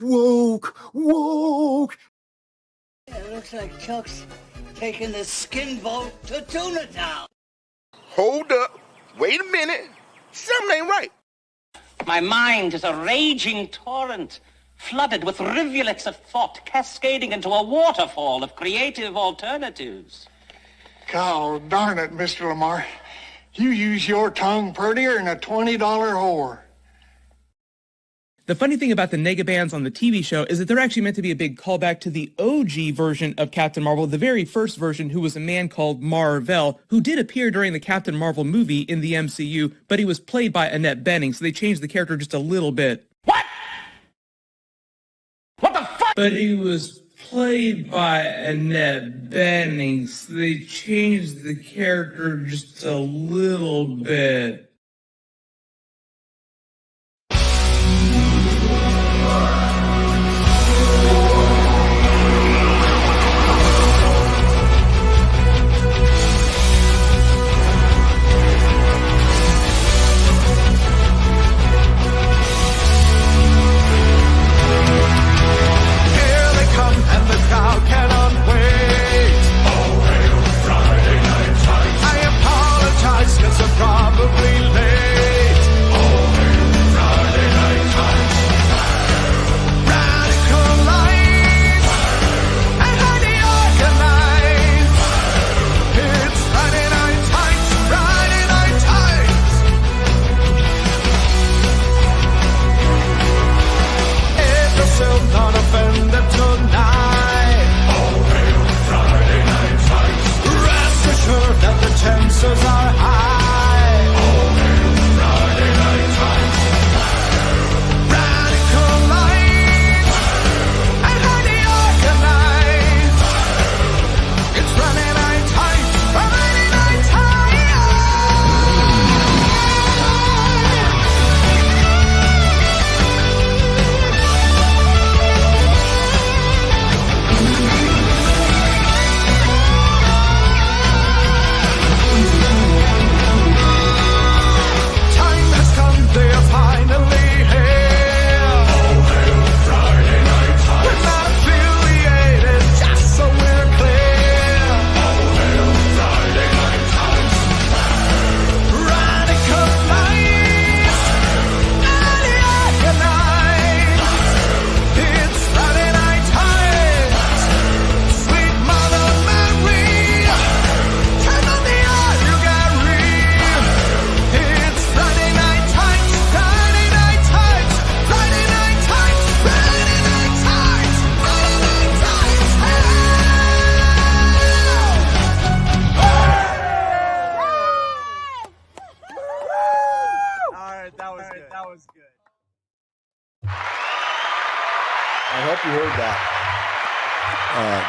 woke. It looks like Chuck's taking the skin boat to Tuna Town. Hold up. Wait a minute. Something ain't right. My mind is a raging torrent, flooded with rivulets of thought, cascading into a waterfall of creative alternatives. God darn it, Mr. Lamar. You use your tongue prettier than a $20 whore. The funny thing about the negabands on the TV show is that they're actually meant to be a big callback to the OG version of Captain Marvel, the very first version, who was a man called Mar-Vell, who did appear during the Captain Marvel movie in the MCU, but he was played by Annette Bening, so they changed the character just a little bit. What? What the fuck? But he was played by Annette Bening, so they changed the character just a little bit. Probably late. Oh, Friday night times. Radical lights and highly organized. It's Friday night times. Friday night times. If you're still not offended tonight. Oh, Friday night times. Rest assured that the chances are high.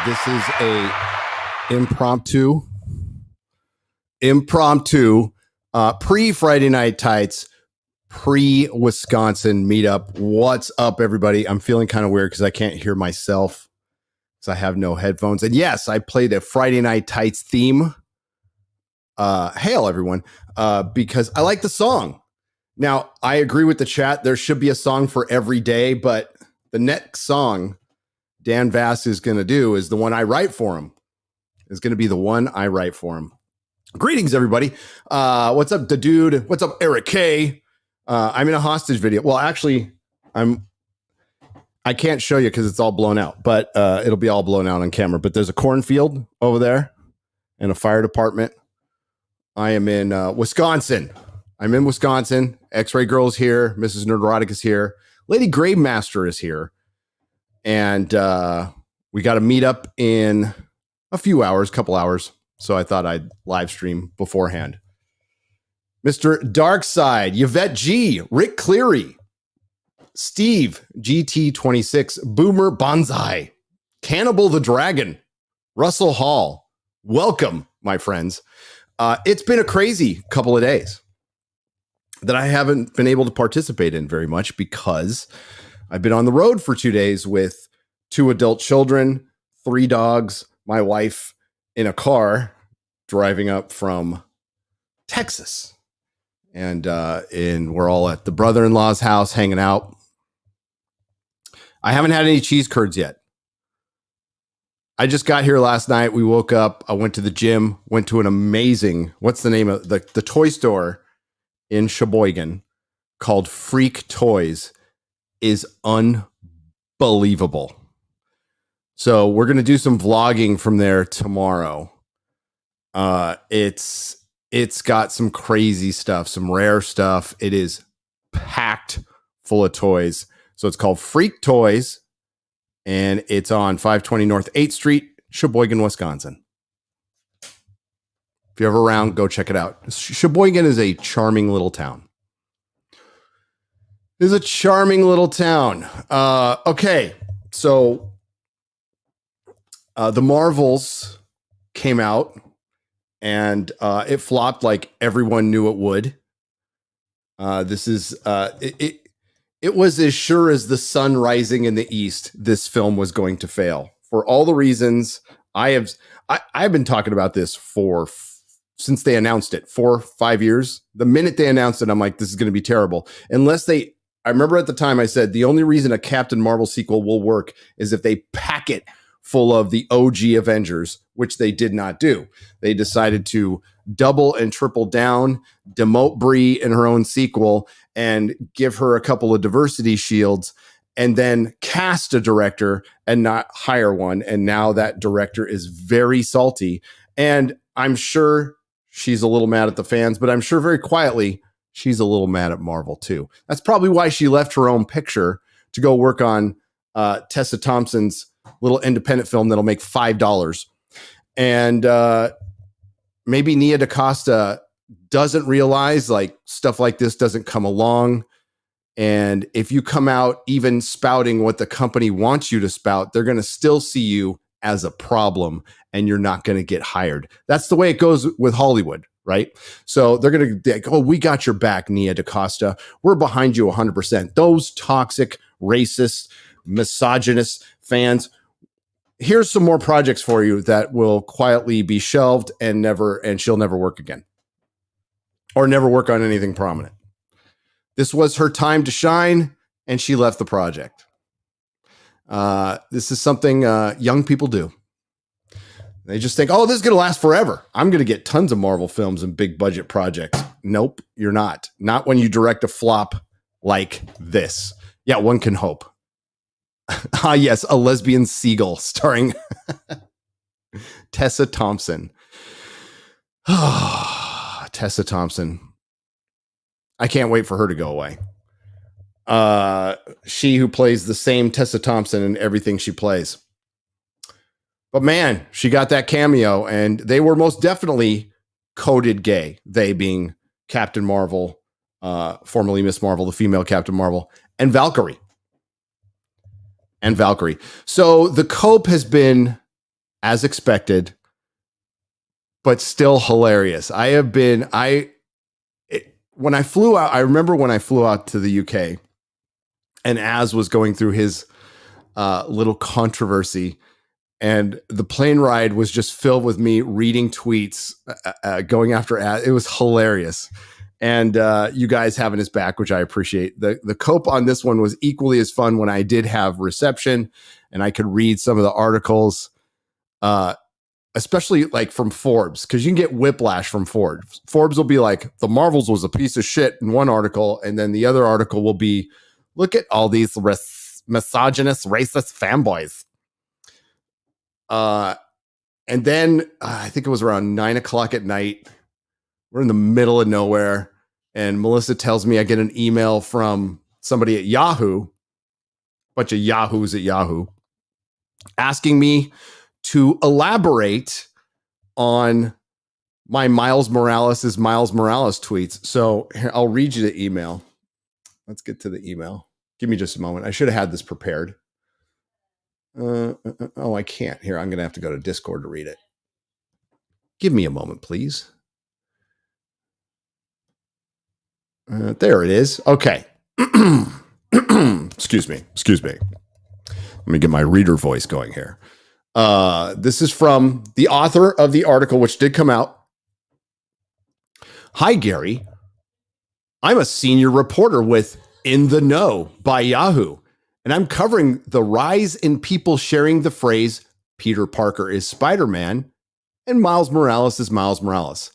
This is a impromptu pre-Friday Night Tights, pre-Wisconsin meetup. What's up, everybody? I'm feeling kind of weird because I can't hear myself because I have no headphones. And yes, I played a Friday Night Tights theme. Hail, everyone, because I like the song. Now, I agree with the chat. There should be a song for every day, but the next song Dan Vass is going to do is the one I write for him. Is going to be the one I write for him. Greetings, everybody. What's up, the dude? What's up, Eric K? I'm in a hostage video. Well, actually, I can't show you because it's all blown out, but it'll be all blown out on camera. But there's a cornfield over there and a fire department. I am in Wisconsin. I'm in Wisconsin. X-Ray Girl's here. Mrs. Nerdrotic is here. Lady Gravemaster is here. And we got to meet up in a few hours, couple hours. So I thought I'd live stream beforehand. Mr. Darkside, Yvette G, Rick Cleary, Steve, GT26, Boomer Banzai, Cannibal the Dragon, Russell Hall. Welcome, my friends. It's been a crazy couple of days that I haven't been able to participate in very much because I've been on the road for 2 days with 2 adult children, 3 dogs, my wife in a car driving up from Texas. And we're all at the brother-in-law's house hanging out. I haven't had any cheese curds yet. I just got here last night. We woke up. I went to the gym, went to an amazing, what's the name of the toy store in Sheboygan called Freak Toys, is unbelievable. So we're going to do some vlogging from there tomorrow. It's got some crazy stuff, some rare stuff. It is packed full of toys. So it's called Freak Toys, and it's on 520 North 8th Street, Sheboygan, Wisconsin. If you're ever around, go check it out. Sheboygan is a charming little town. It's a charming little town. Okay, so the Marvels came out, and it flopped like everyone knew it would. It was as sure as the sun rising in the east, this film was going to fail for all the reasons I've been talking about this since they announced it, 4 or 5 years. The minute they announced it, I'm like, this is going to be terrible. I remember at the time I said the only reason a Captain Marvel sequel will work is if they pack it full of the OG Avengers, which they did not do. They decided to double and triple down, demote Brie in her own sequel, and give her a couple of diversity shields, and then cast a director and not hire one. And now that director is very salty. And I'm sure she's a little mad at the fans, but I'm sure very quietly she's a little mad at Marvel too. That's probably why she left her own picture to go work on Tessa Thompson's little independent film that'll make $5. And maybe Nia DaCosta doesn't realize like stuff like this doesn't come along. And if you come out even spouting what the company wants you to spout, they're going to still see you as a problem and you're not going to get hired. That's the way it goes with Hollywood, right? So they're going to go, oh, we got your back, Nia DaCosta. We're behind you 100%. Those toxic, racist, misogynist fans, here's some more projects for you that will quietly be shelved and she'll never work again or never work on anything prominent. This was her time to shine and she left the project. This is something young people do. They just think, oh, this is going to last forever. I'm going to get tons of Marvel films and big budget projects. Nope, you're not. Not when you direct a flop like this. Yeah, one can hope. Yes, a lesbian seagull starring Tessa Thompson. Tessa Thompson. I can't wait for her to go away. She who plays the same Tessa Thompson in everything she plays. But man, she got that cameo, and they were most definitely coded gay. They being Captain Marvel, formerly Miss Marvel, the female Captain Marvel, and Valkyrie. So the cope has been as expected, but still hilarious. When I flew out, I remember when I flew out to the UK and Az was going through his little controversy, and the plane ride was just filled with me reading tweets, going after Az. It was hilarious. And you guys having his back, which I appreciate. The cope on this one was equally as fun when I did have reception and I could read some of the articles, especially like from Forbes, because you can get whiplash from Forbes. Forbes will be like, the Marvels was a piece of shit in one article, and then the other article will be, look at all these misogynist, racist fanboys. And then I think it was around 9:00 at night. We're in the middle of nowhere, and Melissa tells me I get an email from somebody at Yahoo, bunch of Yahoos at Yahoo, asking me to elaborate on my Miles Morales tweets. So here, I'll read you the email. Let's get to the email. Give me just a moment. I should have had this prepared. Oh, I can't. Here, I'm going to have to go to Discord to read it. Give me a moment, please. There it is. Okay. Excuse me. Let me get my reader voice going here. This is from the author of the article, which did come out. Hi, Gary. I'm a senior reporter with In the Know by Yahoo, And I'm covering the rise in people sharing the phrase Peter Parker is Spider-Man and Miles Morales is Miles Morales.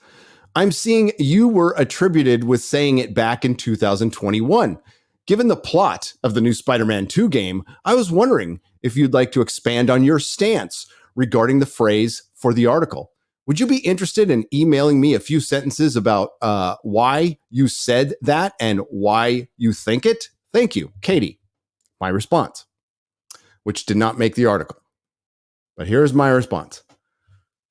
I'm seeing you were attributed with saying it back in 2021. Given the plot of the new Spider-Man 2 game, I was wondering if you'd like to expand on your stance regarding the phrase for the article. Would you be interested in emailing me a few sentences about why you said that and why you think it? Thank you, Katie. My response, which did not make the article. But here's my response.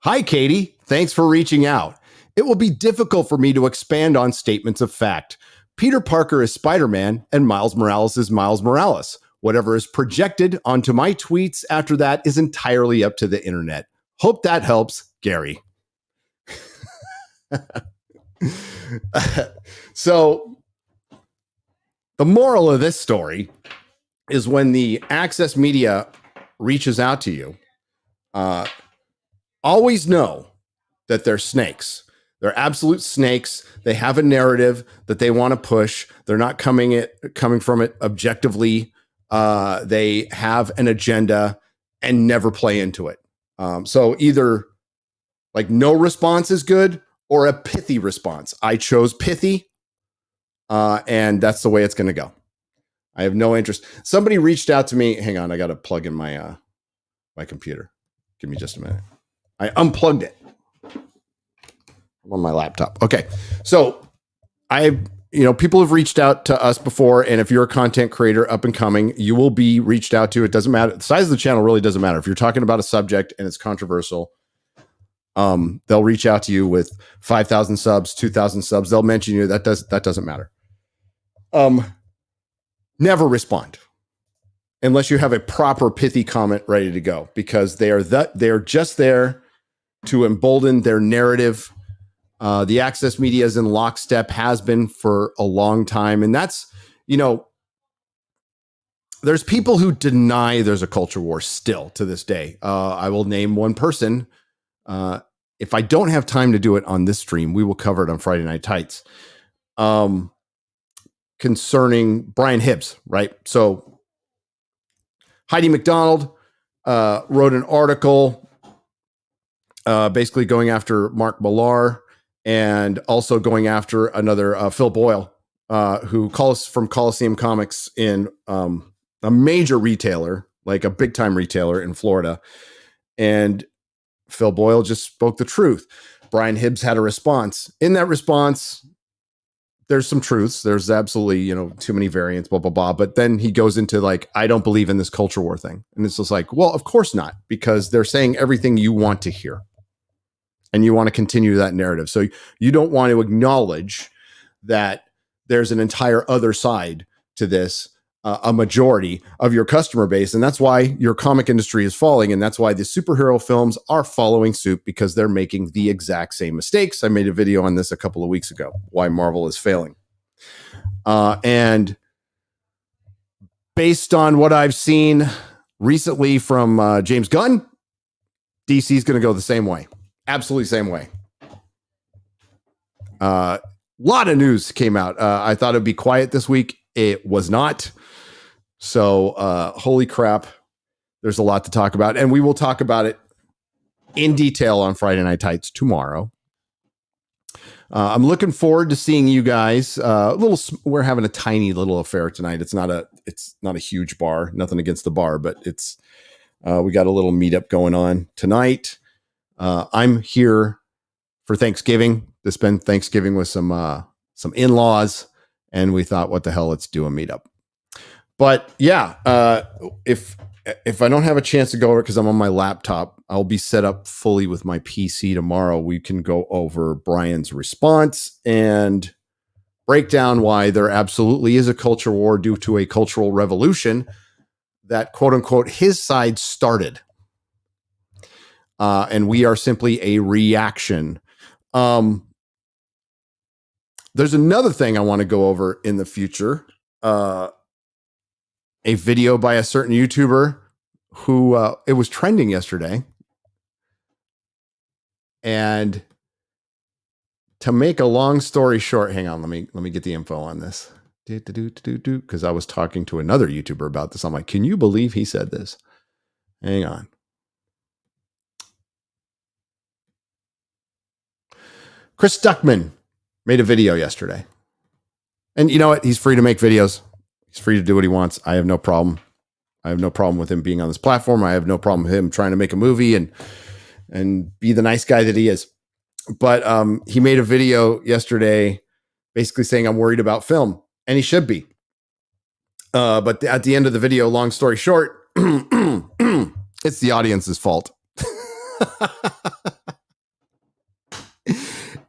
Hi, Katie. Thanks for reaching out. It will be difficult for me to expand on statements of fact. Peter Parker is Spider-Man and Miles Morales is Miles Morales. Whatever is projected onto my tweets after that is entirely up to the internet. Hope that helps, Gary. So the moral of this story is when the Access Media reaches out to you, always know that they're snakes. They're absolute snakes. They have a narrative that they want to push. They're not coming from it objectively. They have an agenda and never play into it. So either like no response is good or a pithy response. I chose pithy, and that's the way it's going to go. I have no interest. Somebody reached out to me. Hang on, I got to plug in my my computer. Give me just a minute. I unplugged it. I'm on my laptop. Okay. So people have reached out to us before. And if you're a content creator up and coming, you will be reached out to. It doesn't matter. The size of the channel really doesn't matter. If you're talking about a subject and it's controversial, they'll reach out to you with 5,000 subs, 2,000 subs. They'll mention you. That doesn't matter. Never respond unless you have a proper pithy comment ready to go, because they are just there to embolden their narrative. The Access Media is in lockstep, has been for a long time. And that's, there's people who deny there's a culture war still to this day. I will name one person. If I don't have time to do it on this stream, we will cover it on Friday Night Tights. Concerning Brian Hibbs, right? So Heidi McDonald wrote an article basically going after Mark Millar and also going after another Phil Boyle, who calls from Coliseum Comics in a major retailer, like a big time retailer in Florida. And Phil Boyle just spoke the truth. Brian Hibbs had a response. In that response, there's some truths. There's absolutely, too many variants, blah, blah, blah. But then he goes into like, I don't believe in this culture war thing. And it's just like, well, of course not, because they're saying everything you want to hear. And you want to continue that narrative. So you don't want to acknowledge that there's an entire other side to this, a majority of your customer base. And that's why your comic industry is falling. And that's why the superhero films are following suit, because they're making the exact same mistakes. I made a video on this a couple of weeks ago, why Marvel is failing. And based on what I've seen recently from James Gunn, DC is going to go the same way. Absolutely same way. Lot of news came out. I thought it'd be quiet this week. It was not. So holy crap. There's a lot to talk about. And we will talk about it in detail on Friday Night Tights tomorrow. I'm looking forward to seeing you guys. We're having a tiny little affair tonight. It's not a huge bar. Nothing against the bar, but it's we got a little meetup going on tonight. I'm here for Thanksgiving to spend Thanksgiving with some in-laws, and we thought, what the hell, let's do a meetup. But yeah, if I don't have a chance to go over it because I'm on my laptop, I'll be set up fully with my PC tomorrow. We can go over Brian's response and break down why there absolutely is a culture war due to a cultural revolution that, quote unquote, his side started. And we are simply a reaction. There's another thing I want to go over in the future. A video by a certain YouTuber who it was trending yesterday. And to make a long story short, hang on, let me get the info on this. Because I was talking to another YouTuber about this. I'm like, can you believe he said this? Hang on. Chris Duckman made a video yesterday. And you know what? He's free to make videos. He's free to do what he wants. I have no problem. I have no problem with him being on this platform. I have no problem with him trying to make a movie and be the nice guy that he is. But he made a video yesterday basically saying I'm worried about film. And he should be. But at the end of the video, long story short, it's the audience's fault.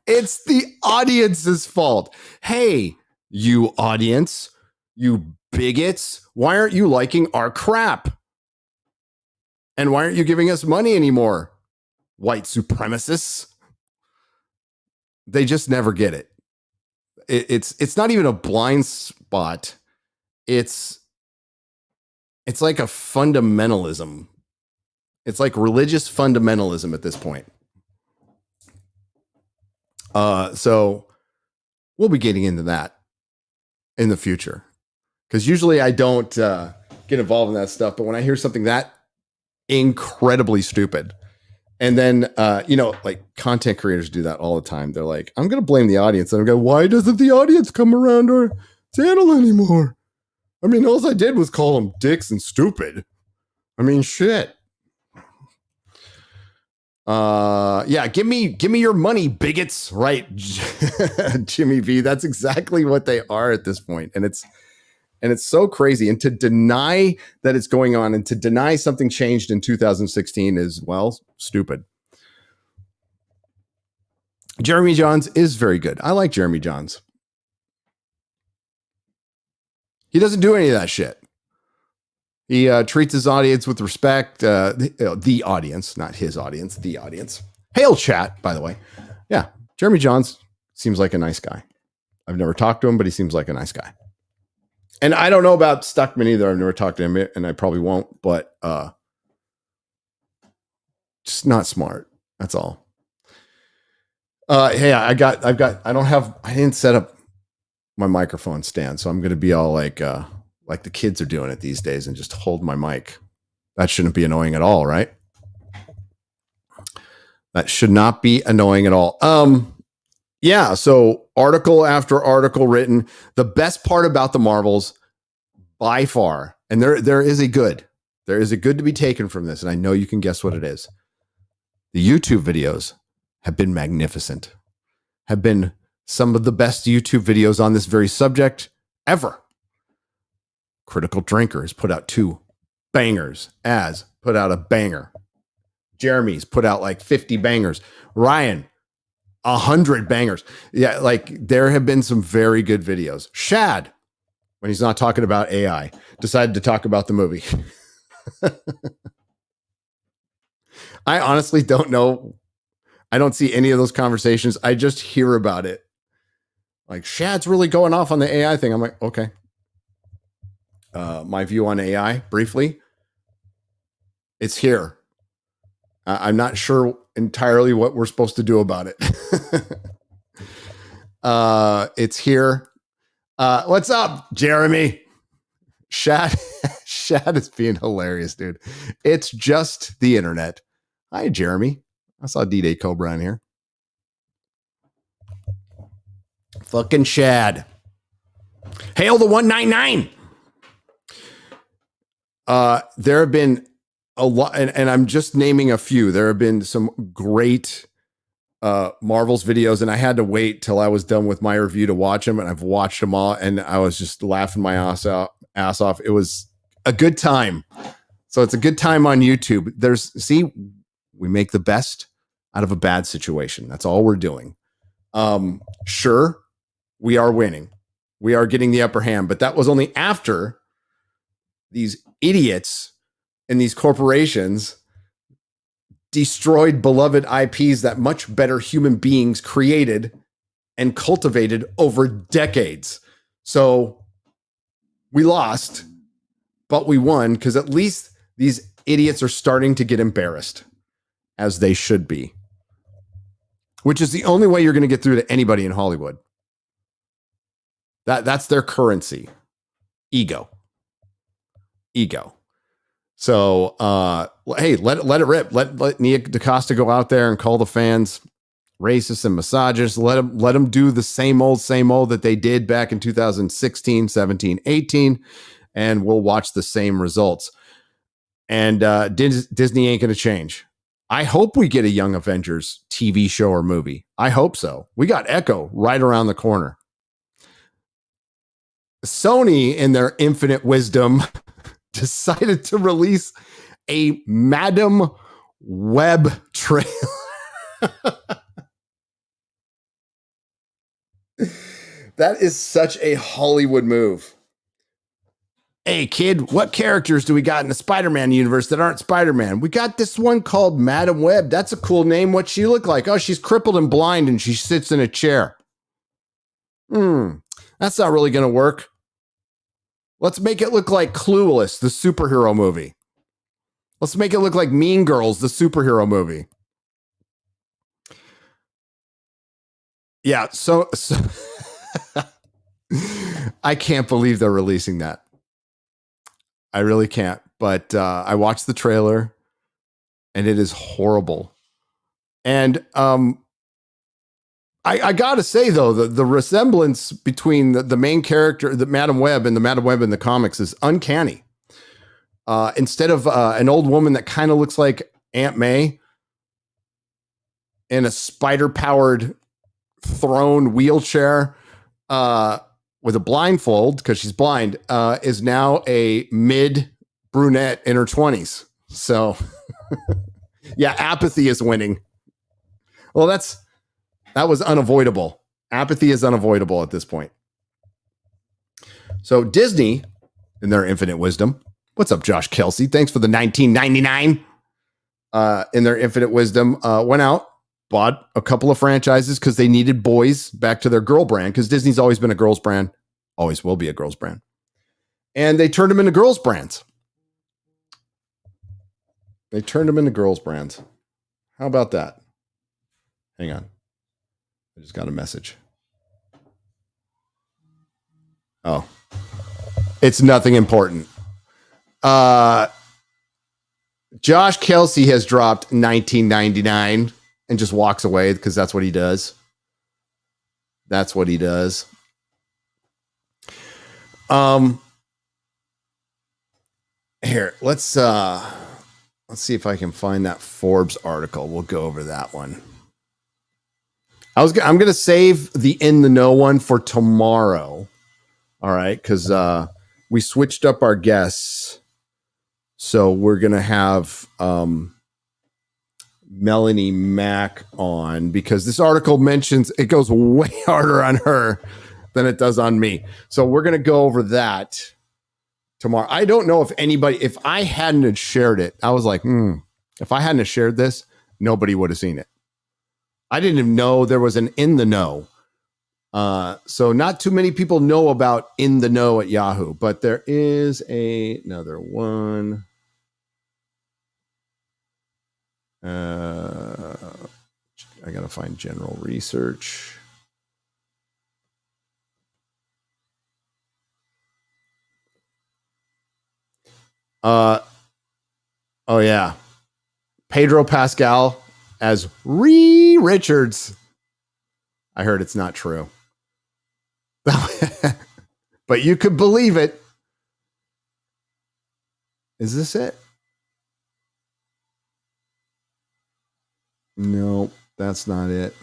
It's the audience's fault. Hey, you audience, you bigots, why aren't you liking our crap? And why aren't you giving us money anymore? White supremacists. They just never get it. It's not even a blind spot. It's like a fundamentalism. It's like religious fundamentalism at this point. So we'll be getting into that in the future. Because usually I don't get involved in that stuff. But when I hear something that incredibly stupid, and then, like content creators do that all the time. They're like, I'm going to blame the audience. And I'm going, why doesn't the audience come around our channel anymore? I mean, all I did was call them dicks and stupid. I mean, shit. Yeah, give me your money, bigots, right? Jimmy V, that's exactly what they are at this point. And it's so crazy. And to deny that it's going on and to deny something changed in 2016 is, well, stupid. Jeremy Jahns is very good. I like Jeremy Jahns. He doesn't do any of that shit. He treats his audience with respect. The audience, not his audience, the audience. Hail chat, by the way. Yeah, Jeremy Jahns seems like a nice guy. I've never talked to him, but he seems like a nice guy. And I don't know about Stuckman either. I've never talked to him, and I probably won't. But just not smart. That's all. Hey, I didn't set up my microphone stand, so I'm going to be all like the kids are doing it these days and just hold my mic. That shouldn't be annoying at all, right? That should not be annoying at all. Yeah, so article after article written. The best part about the Marvels, by far, and there is a good to be taken from this, and I know you can guess what it is. The YouTube videos have been magnificent, have been some of the best YouTube videos on this very subject ever. Critical Drinker has put out 2 bangers. Az put out a banger. Jeremy's put out like 50 bangers. Ryan, 100 bangers. Yeah, like there have been some very good videos. Shad, when he's not talking about AI, decided to talk about the movie. I honestly don't know. I don't see any of those conversations. I just hear about it. Like Shad's really going off on the AI thing. I'm like, okay. My view on AI, briefly. It's here. I'm not sure entirely what we're supposed to do about it. It's here. What's up, Jeremy? Shad is being hilarious, dude. It's just the internet. Hi, Jeremy. I saw D-Day Cobra in here. Fucking Shad. Hail the 199. There have been a lot, and I'm just naming a few. There have been some great Marvel's videos, and I had to wait till I was done with my review to watch them, and I've watched them all, and I was just laughing my ass off. It was a good time. So it's a good time on YouTube. We make the best out of a bad situation. That's all we're doing. Sure, we are winning. We are getting the upper hand, but that was only after these idiots and these corporations destroyed beloved IPs that much better human beings created and cultivated over decades. So we lost, but we won because at least these idiots are starting to get embarrassed, as they should be, which is the only way you're going to get through to anybody in Hollywood. That's their currency. Ego. So, hey, let it rip. Let Nia DaCosta go out there and call the fans racist and misogynist. Let them do the same old that they did back in 2016, 17, 18, and we'll watch the same results. And Disney ain't going to change. I hope we get a Young Avengers TV show or movie. I hope so. We got Echo right around the corner. Sony, in their infinite wisdom, decided to release a Madam Web trailer. That is such a Hollywood move. Hey, kid, what characters do we got in the Spider-Man universe that aren't Spider-Man? We got this one called Madam Web. That's a cool name. What's she look like? Oh, she's crippled and blind, and she sits in a chair. That's not really going to work. Let's make it look like Clueless, the superhero movie. Let's make it look like Mean Girls, the superhero movie. Yeah, so I can't believe they're releasing that. I really can't. But I watched the trailer, and it is horrible. And I gotta say, though, the resemblance between the main character, the Madam Web, and the Madam Web in the comics is uncanny. Instead of an old woman that kind of looks like Aunt May in a spider-powered throne wheelchair with a blindfold, because she's blind, is now a mid-brunette in her 20s. So, yeah, apathy is winning. Well, that was unavoidable. Apathy is unavoidable at this point. So Disney, in their infinite wisdom, what's up, Josh Kelsey? Thanks for the $19.99. In their infinite wisdom, went out, bought a couple of franchises because they needed boys back to their girl brand, because Disney's always been a girls brand, always will be a girls brand. And they turned them into girls brands. How about that? Hang on. I just got a message. Oh, it's nothing important. Josh Kelsey has dropped $19.99 and just walks away because that's what he does. Here, let's see if I can find that Forbes article. We'll go over that one. I'm going to save the In the Know one for tomorrow. All right. Because we switched up our guests. So we're going to have Melanie Mack on, because this article mentions it goes way harder on her than it does on me. So we're going to go over that tomorrow. I don't know if I hadn't have shared it, I was like, if I hadn't have shared this, nobody would have seen it. I didn't even know there was an In the Know. So not too many people know about In the Know at Yahoo, but there is another one. I got to find general research. Oh yeah. Pedro Pascal as Ree Richards. I heard it's not true. But you could believe it. Is this it? No, that's not it.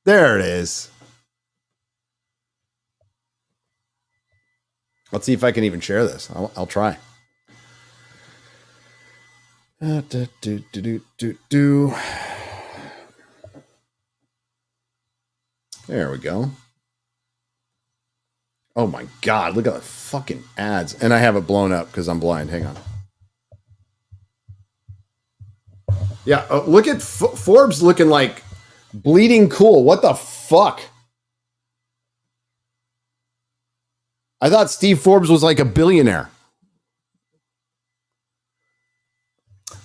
There it is. Let's see if I can even share this. I'll try. There we go. Oh my God, look at the fucking ads. And I have it blown up because I'm blind. Hang on. Yeah, look at Forbes looking like bleeding cool. What the fuck? I thought Steve Forbes was like a billionaire.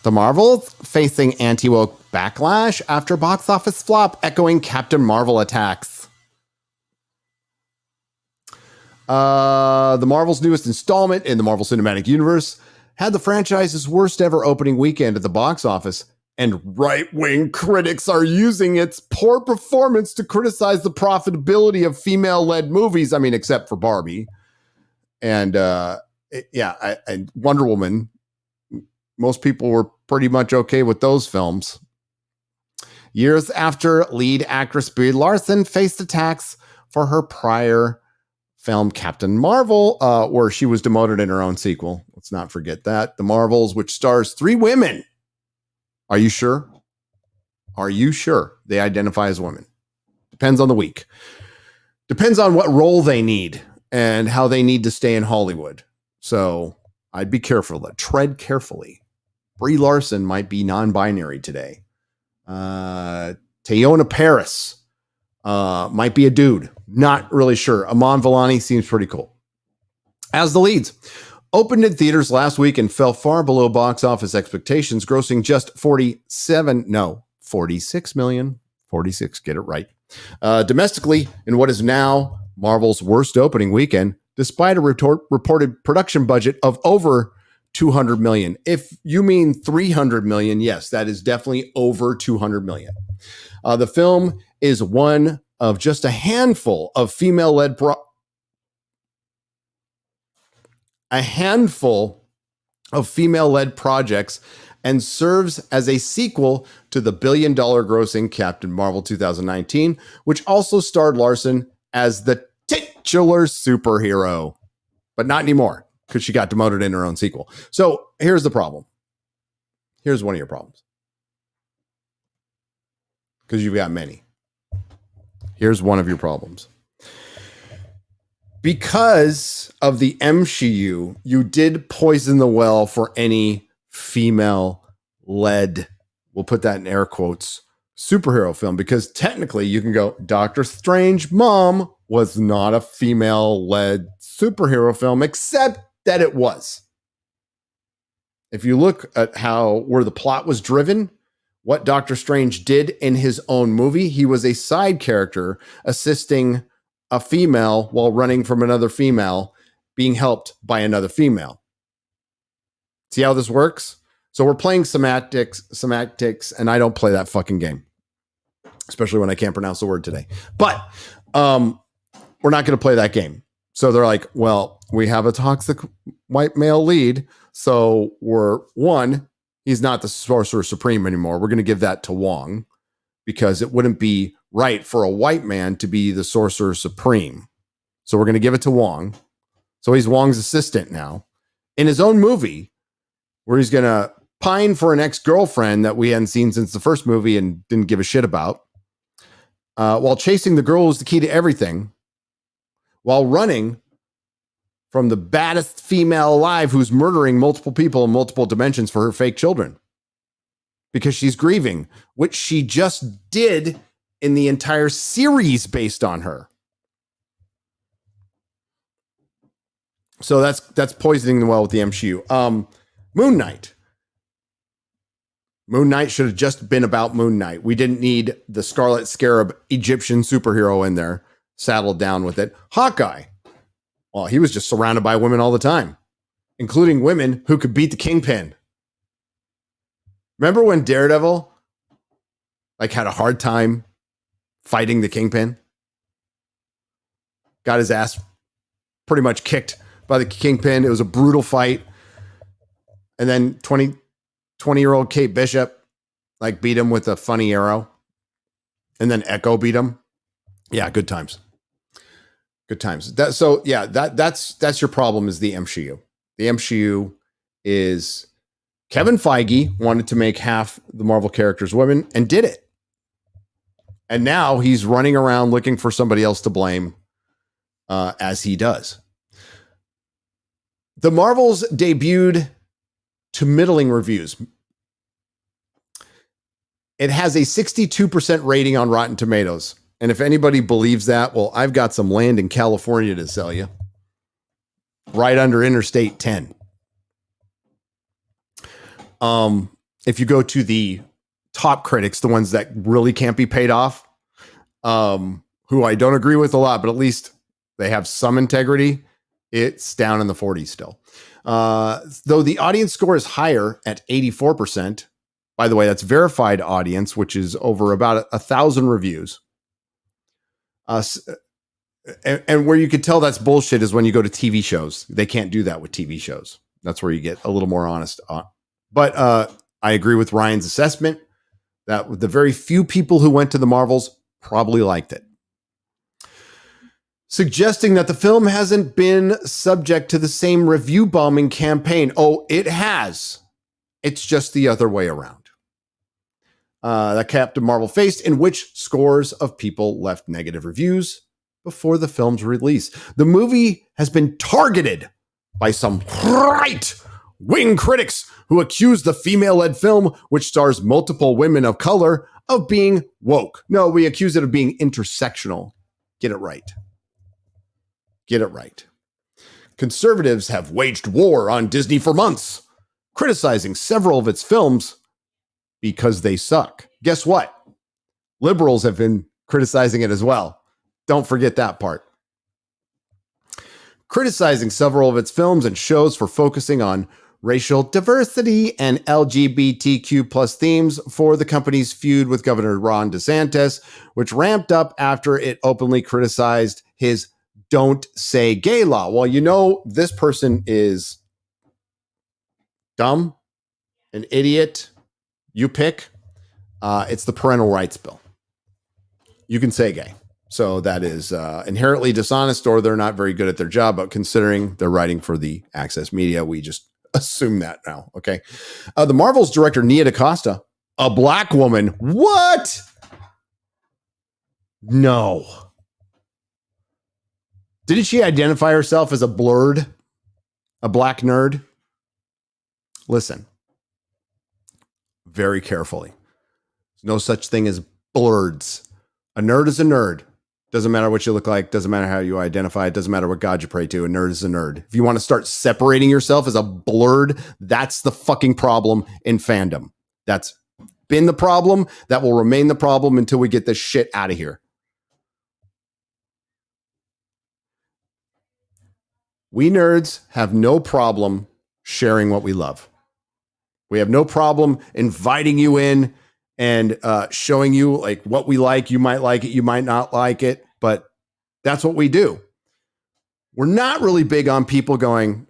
The Marvels facing anti-woke backlash after box office flop, echoing Captain Marvel attacks. The Marvel's newest installment in the Marvel Cinematic Universe had the franchise's worst ever opening weekend at the box office, and right-wing critics are using its poor performance to criticize the profitability of female-led movies. I mean, except for Barbie. And and Wonder Woman. Most people were pretty much okay with those films. Years after lead actress Brie Larson faced attacks for her prior film Captain Marvel, where she was demoted in her own sequel. Let's not forget that. The Marvels, which stars 3 women. Are you sure? Are you sure they identify as women? Depends on the week. Depends on what role they need and how they need to stay in Hollywood. So I'd be careful. Tread carefully. Brie Larson might be non-binary today. Teyonah Parris might be a dude. Not really sure. Aman Vellani seems pretty cool. As the leads, opened in theaters last week and fell far below box office expectations, grossing just 46 million. 46, get it right. Domestically, in what is now Marvel's worst opening weekend, despite a reported production budget of over 200 million. If you mean 300 million, yes, that is definitely over 200 million. The film is one of just a handful of female-led projects and serves as a sequel to the billion-dollar grossing Captain Marvel 2019, which also starred Larson as the titular superhero, but not anymore because she got demoted in her own sequel. So here's the problem. Here's one of your problems. Because you've got many. Here's one of your problems. Because of the MCU, you did poison the well for any female-led, we'll put that in air quotes, superhero film. Because technically you can go, Doctor Strange Mom was not a female-led superhero film, except that it was. If you look at where the plot was driven, what Doctor Strange did in his own movie, he was a side character assisting a female while running from another female, being helped by another female. See how this works? So we're playing semantics, and I don't play that fucking game, especially when I can't pronounce the word today. But we're not going to play that game. So they're like, well, we have a toxic white male lead. So he's not the Sorcerer Supreme anymore. We're going to give that to Wong because it wouldn't be right for a white man to be the Sorcerer Supreme. So we're going to give it to Wong. So he's Wong's assistant now in his own movie where he's going to pine for an ex-girlfriend that we hadn't seen since the first movie and didn't give a shit about. While chasing the girl who's the key to everything, while running from the baddest female alive who's murdering multiple people in multiple dimensions for her fake children. Because she's grieving, which she just did in the entire series based on her. So that's poisoning the well with the MCU. Moon Knight. Moon Knight should have just been about Moon Knight. We didn't need the Scarlet Scarab Egyptian superhero in there, saddled down with it. Hawkeye. Well, he was just surrounded by women all the time, including women who could beat the Kingpin. Remember when Daredevil had a hard time fighting the Kingpin? Got his ass pretty much kicked by the Kingpin. It was a brutal fight. And then 20-year-old Kate Bishop beat him with a funny arrow. And then Echo beat him. Yeah, good times. Good times. That's your problem is the MCU. The MCU is Kevin Feige wanted to make half the Marvel characters women and did it. And now he's running around looking for somebody else to blame as he does. The Marvels debuted to middling reviews. It has a 62% rating on Rotten Tomatoes. And if anybody believes that, well, I've got some land in California to sell you. Right under Interstate 10. if you go to the top critics, the ones that really can't be paid off, who I don't agree with a lot, but at least they have some integrity, it's down in the 40s still. Though the audience score is higher at 84%. By the way, that's verified audience, which is over about 1,000 reviews. And where you could tell that's bullshit is when you go to TV shows. They can't do that with TV shows. That's where you get a little more honest. But I agree with Ryan's assessment that the very few people who went to the Marvels probably liked it. Suggesting that the film hasn't been subject to the same review bombing campaign. Oh, it has. It's just the other way around. That Captain Marvel faced, in which scores of people left negative reviews before the film's release. The movie has been targeted by some right-wing critics who accuse the female-led film, which stars multiple women of color, of being woke. No, we accuse it of being intersectional. Get it right. Get it right. Conservatives have waged war on Disney for months, criticizing several of its films because they suck. Guess what? Liberals have been criticizing it as well. Don't forget that part. Criticizing several of its films and shows for focusing on racial diversity and LGBTQ plus themes for the company's feud with Governor Ron DeSantis, which ramped up after it openly criticized his Don't Say Gay law. Well, you know, this person is dumb, an idiot. You pick. It's the parental rights bill. You can say gay. So that is inherently dishonest, or they're not very good at their job. But considering they're writing for the Access Media, we just assume that now. Okay. The Marvel's director, Nia DaCosta, a black woman. What? No. Didn't she identify herself as a blurred, a black nerd? Listen very carefully. There's no such thing as blurreds. A nerd is a nerd. Doesn't matter what you look like. Doesn't matter how you identify. It doesn't matter what God you pray to. A nerd is a nerd. If you want to start separating yourself as a blurred, that's the fucking problem in fandom. That's been the problem. That will remain the problem until we get this shit out of here. We nerds have no problem sharing what we love. We have no problem inviting you in and showing you like what we like. You might like it, you might not like it, but that's what we do. We're not really big on people going,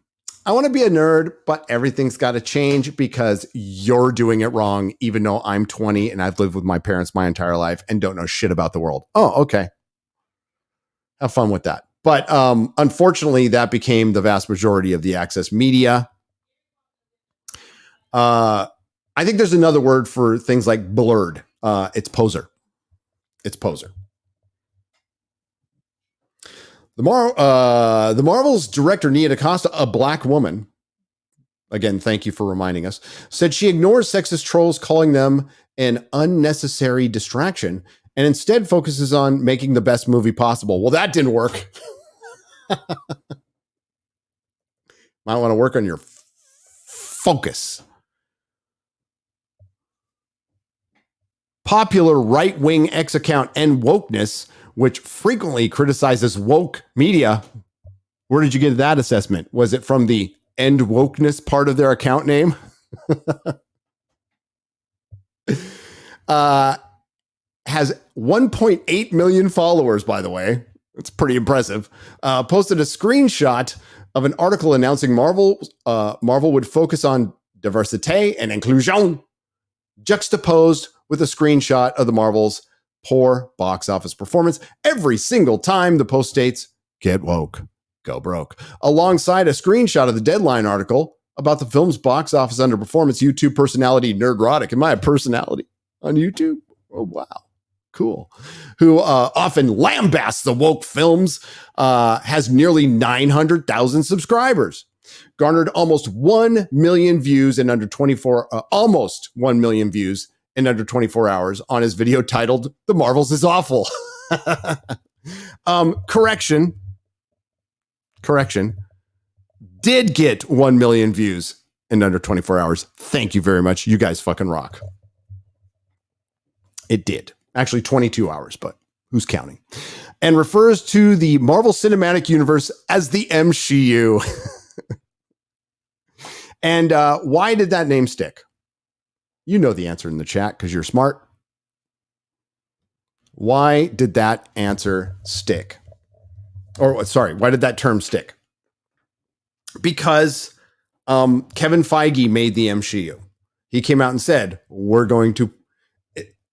I want to be a nerd, but everything's got to change because you're doing it wrong, even though I'm 20 and I've lived with my parents my entire life and don't know shit about the world. Oh, okay. Have fun with that. But unfortunately, that became the vast majority of the Access Media. I think there's another word for things like blurred. It's poser. It's poser. The Marvel's director, Nia DaCosta, a black woman, again, thank you for reminding us, said she ignores sexist trolls, calling them an unnecessary distraction, and instead focuses on making the best movie possible. Well, that didn't work. Might want to work on your focus. Popular right-wing X account End Wokeness, which frequently criticizes woke media. Where did you get that assessment? Was it from the End Wokeness part of their account name? Has 1.8 million followers, by the way. It's pretty impressive. Posted a screenshot of an article announcing Marvel would focus on diversity and inclusion, juxtaposed with a screenshot of the Marvel's poor box office performance. Every single time the post states, get woke, go broke, alongside a screenshot of the Deadline article about the film's box office underperformance. YouTube personality Nerdrotic, am I a personality on YouTube? Oh, wow. Cool. Who often lambasts the woke films, has nearly 900,000 subscribers, garnered almost 1 million views in under 24, almost 1 million views in under 24 hours on his video titled "The Marvels is Awful." Correction. Did get 1 million views in under 24 hours. Thank you very much. You guys fucking rock. It did. Actually, 22 hours, but who's counting? And refers to the Marvel Cinematic Universe as the MCU. And why did that name stick? You know the answer in the chat because you're smart. Why did that answer stick? Or sorry, why did that term stick? Because Kevin Feige made the MCU. He came out and said, we're going to...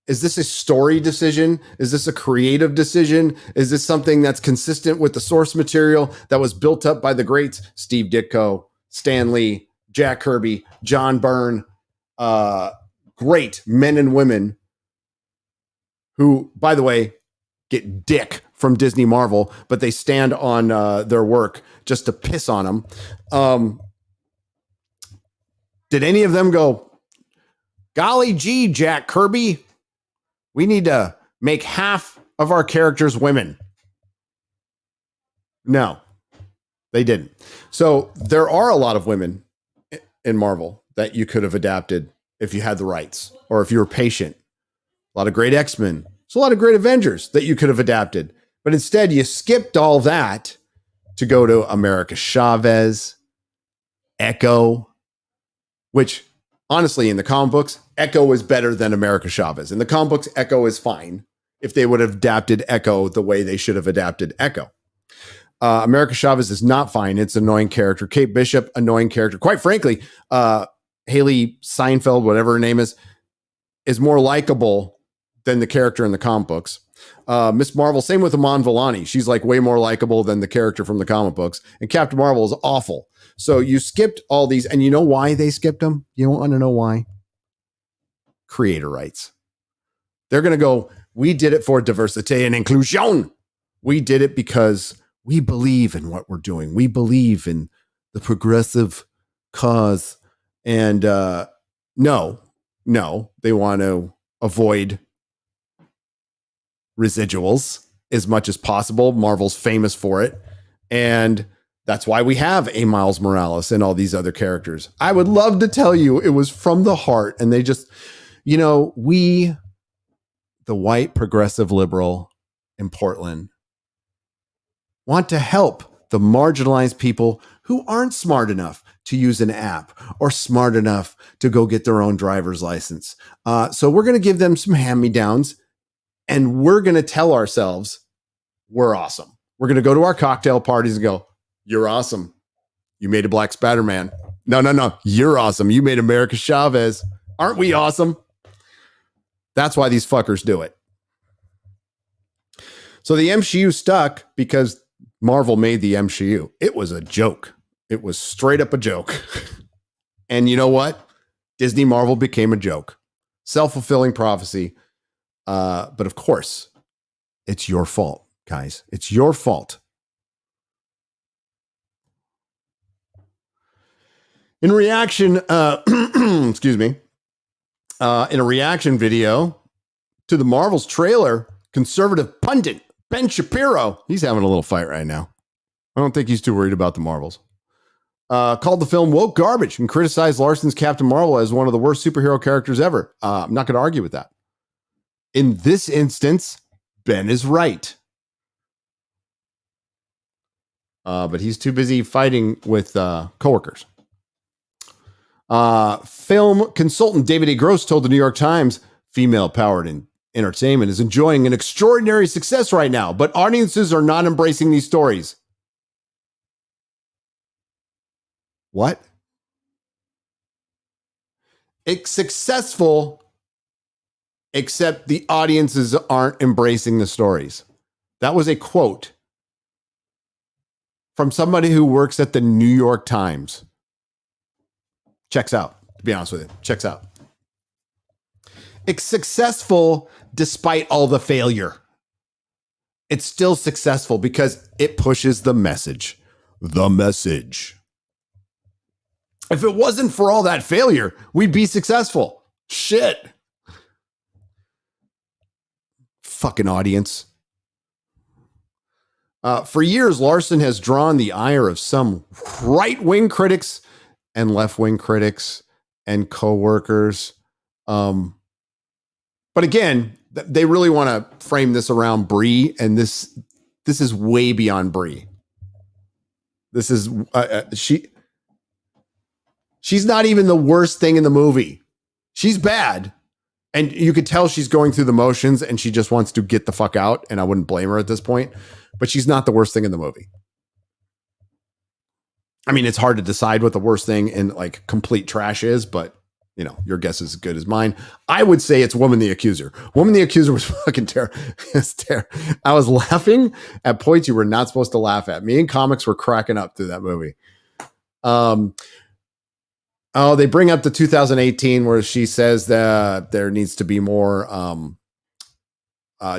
Is this a story decision? Is this a creative decision? Is this something that's consistent with the source material that was built up by the greats? Steve Ditko, Stan Lee, Jack Kirby, John Byrne, great men and women who, by the way, get dick from Disney Marvel, but they stand on their work just to piss on them. Did any of them go, golly gee, Jack Kirby, we need to make half of our characters women? No, they didn't. So there are a lot of women in Marvel that you could have adapted if you had the rights or if you were patient. A lot of great X-Men. There's a lot of great Avengers that you could have adapted. But instead, you skipped all that to go to America Chavez, Echo, which honestly, in the comic books, Echo is better than America Chavez. In the comic books, Echo is fine if they would have adapted Echo the way they should have adapted Echo. America Chavez is not fine. It's an annoying character. Kate Bishop, annoying character. Quite frankly, Haley Seinfeld, whatever her name is more likable than the character in the comic books. Miss Marvel, same with Iman Vellani. She's like way more likable than the character from the comic books. And Captain Marvel is awful. So you skipped all these, and you know why they skipped them? You want to know why? Creator rights. They're going to go, we did it for diversity and inclusion. We did it because we believe in what we're doing. We believe in the progressive cause. And no, they want to avoid residuals as much as possible. Marvel's famous for it. And that's why we have a Miles Morales and all these other characters. I would love to tell you it was from the heart. And they just, we, the white progressive liberal in Portland, want to help the marginalized people who aren't smart enough to use an app or smart enough to go get their own driver's license. So we're going to give them some hand-me-downs, and we're going to tell ourselves we're awesome. We're going to go to our cocktail parties and go, you're awesome. You made a Black Spider-Man. No. You're awesome. You made America Chavez. Aren't we awesome? That's why these fuckers do it. So the MCU stuck because Marvel made the MCU. It was a joke. It was straight up a joke. And you know what? Disney Marvel became a joke. Self-fulfilling prophecy. But of course, it's your fault, guys. It's your fault. In reaction, excuse me, in a reaction video to the Marvel's trailer, conservative pundit Ben Shapiro, he's having a little fight right now. I don't think he's too worried about the Marvels. Called the film woke garbage and criticized Larson's Captain Marvel as one of the worst superhero characters ever. I'm not going to argue with that. In this instance, Ben is right. But he's too busy fighting with coworkers. Film consultant David A. Gross told the New York Times, female-powered entertainment is enjoying an extraordinary success right now, but audiences are not embracing these stories. What? It's successful, except the audiences aren't embracing the stories. That was a quote from somebody who works at the New York Times. Checks out, to be honest with you. Checks out. It's successful despite all the failure. It's still successful because it pushes the message. The message. If it wasn't for all that failure, we'd be successful. Shit. Fucking audience. For years, Larson has drawn the ire of some right-wing critics and left-wing critics and coworkers. But again, they really want to frame this around Brie, and this is way beyond Brie. This is she's not even the worst thing in the movie. She's bad. And you could tell she's going through the motions and she just wants to get the fuck out. And I wouldn't blame her at this point, but she's not the worst thing in the movie. I mean, it's hard to decide what the worst thing in like complete trash is, but you know, your guess is as good as mine. I would say it's Woman the Accuser. Woman the Accuser was fucking terrible. I was laughing at points you were not supposed to laugh at. Me and comics were cracking up through that movie. Oh, they bring up the 2018 where she says that there needs to be more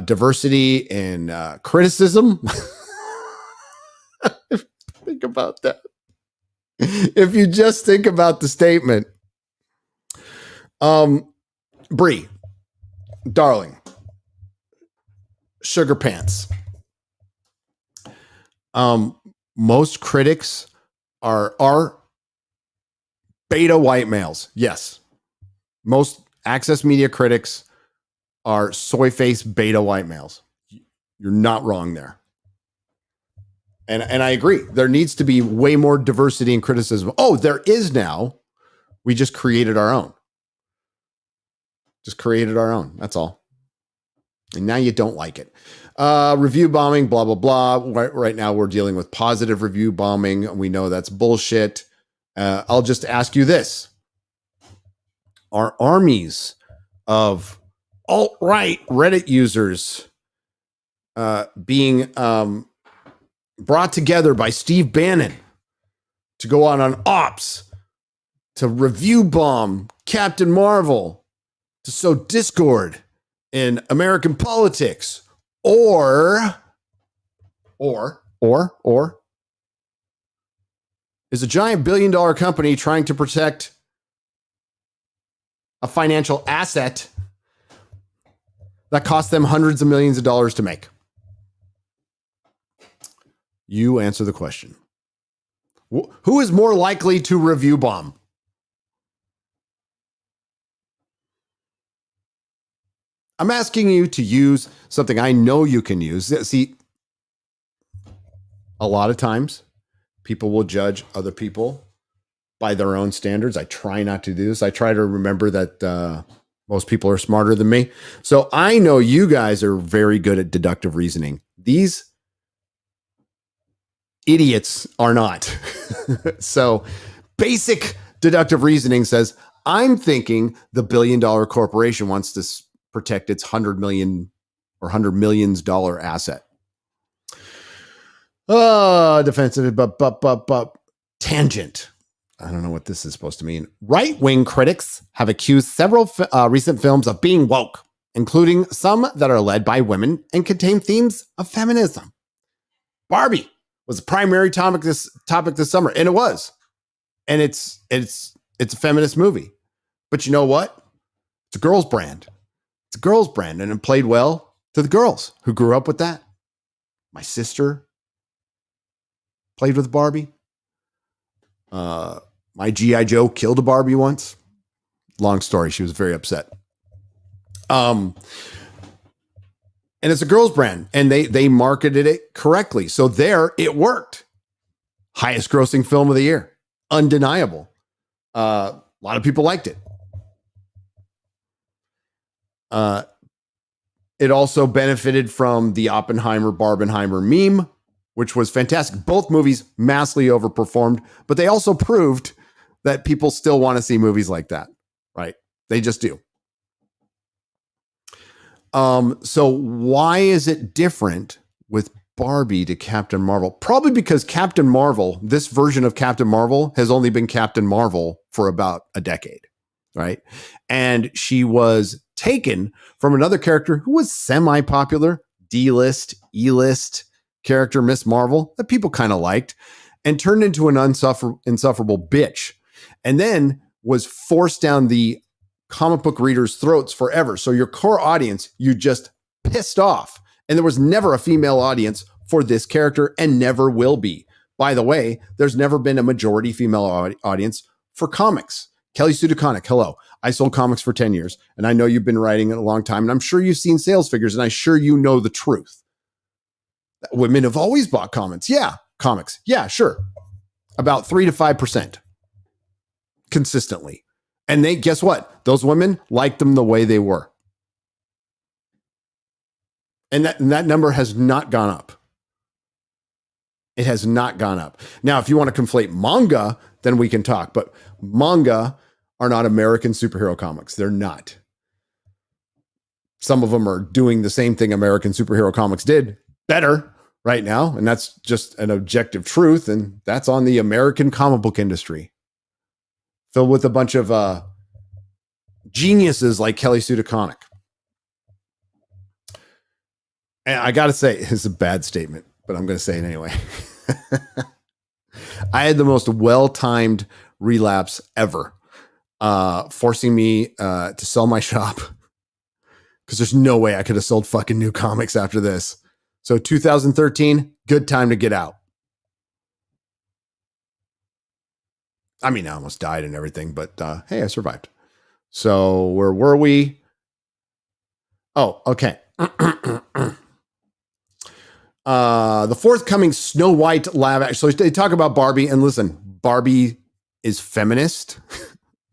diversity in criticism. Think about that. If you just think about the statement. Brie, darling, sugar pants. Most critics are beta white males. Yes. Most Access Media critics are soy face beta white males. You're not wrong there. And I agree. There needs to be way more diversity in criticism. Oh, there is now. We just created our own. That's all. And now you don't like it. Review bombing, blah, blah, blah. Right now we're dealing with positive review bombing. We know that's bullshit. I'll just ask you this. Are armies of alt-right Reddit users being brought together by Steve Bannon to go out on ops, to review bomb Captain Marvel, to sow discord in American politics, or is a giant billion-dollar company trying to protect a financial asset that cost them hundreds of millions of dollars to make? You answer the question. Who is more likely to review bomb? I'm asking you to use something I know you can use. See, a lot of times people will judge other people by their own standards. I try not to do this. I try to remember that most people are smarter than me. So I know you guys are very good at deductive reasoning. These idiots are not. So basic deductive reasoning says, I'm thinking the billion-dollar corporation wants to protect its $100 million or $100 millions asset. Defensive, but tangent. I don't know what this is supposed to mean. Right-wing critics have accused several recent films of being woke, including some that are led by women and contain themes of feminism. Barbie was the primary topic this summer, and it was. And it's a feminist movie. But you know what? It's a girls' brand. It's a girls' brand, and it played well to the girls who grew up with that. My sister played with Barbie. My G.I. Joe killed a Barbie once. Long story. She was very upset. And it's a girls' brand, and they marketed it correctly. So there, it worked. Highest grossing film of the year. Undeniable. A lot of people liked it. It also benefited from the Oppenheimer-Barbenheimer meme, which was fantastic. Both movies massively overperformed, but they also proved that people still want to see movies like that, right? They just do. So why is it different with Barbie to Captain Marvel? Probably because Captain Marvel, this version of Captain Marvel, has only been Captain Marvel for about a decade, right? And she was taken from another character who was semi-popular, D-list, E-list character, Miss Marvel, that people kind of liked, and turned into an insufferable bitch, and then was forced down the comic book readers' throats forever. So your core audience, you just pissed off. And there was never a female audience for this character and never will be. By the way, there's never been a majority female audience for comics. Kelly Sue DeConnick, hello. I sold comics for 10 years, and I know you've been writing it a long time, and I'm sure you've seen sales figures, and I'm sure you know the truth. Women have always bought comics. Yeah, comics. Yeah, sure. About 3 to 5% consistently. And they, guess what? Those women liked them the way they were. And that number has not gone up. It has not gone up. Now, if you want to conflate manga, then we can talk. But manga are not American superhero comics. They're not. Some of them are doing the same thing American superhero comics did better right now. And that's just an objective truth. And that's on the American comic book industry, filled with a bunch of geniuses like Kelly Sue DeConnick. And I got to say, it's a bad statement, but I'm going to say it anyway. I had the most well-timed relapse ever, forcing me to sell my shop because there's no way I could have sold fucking new comics after this. So 2013, good time to get out. I mean, I almost died and everything, but hey, I survived. So where were we? Oh, okay. The forthcoming Snow White live action. So they talk about Barbie, and listen, Barbie is feminist,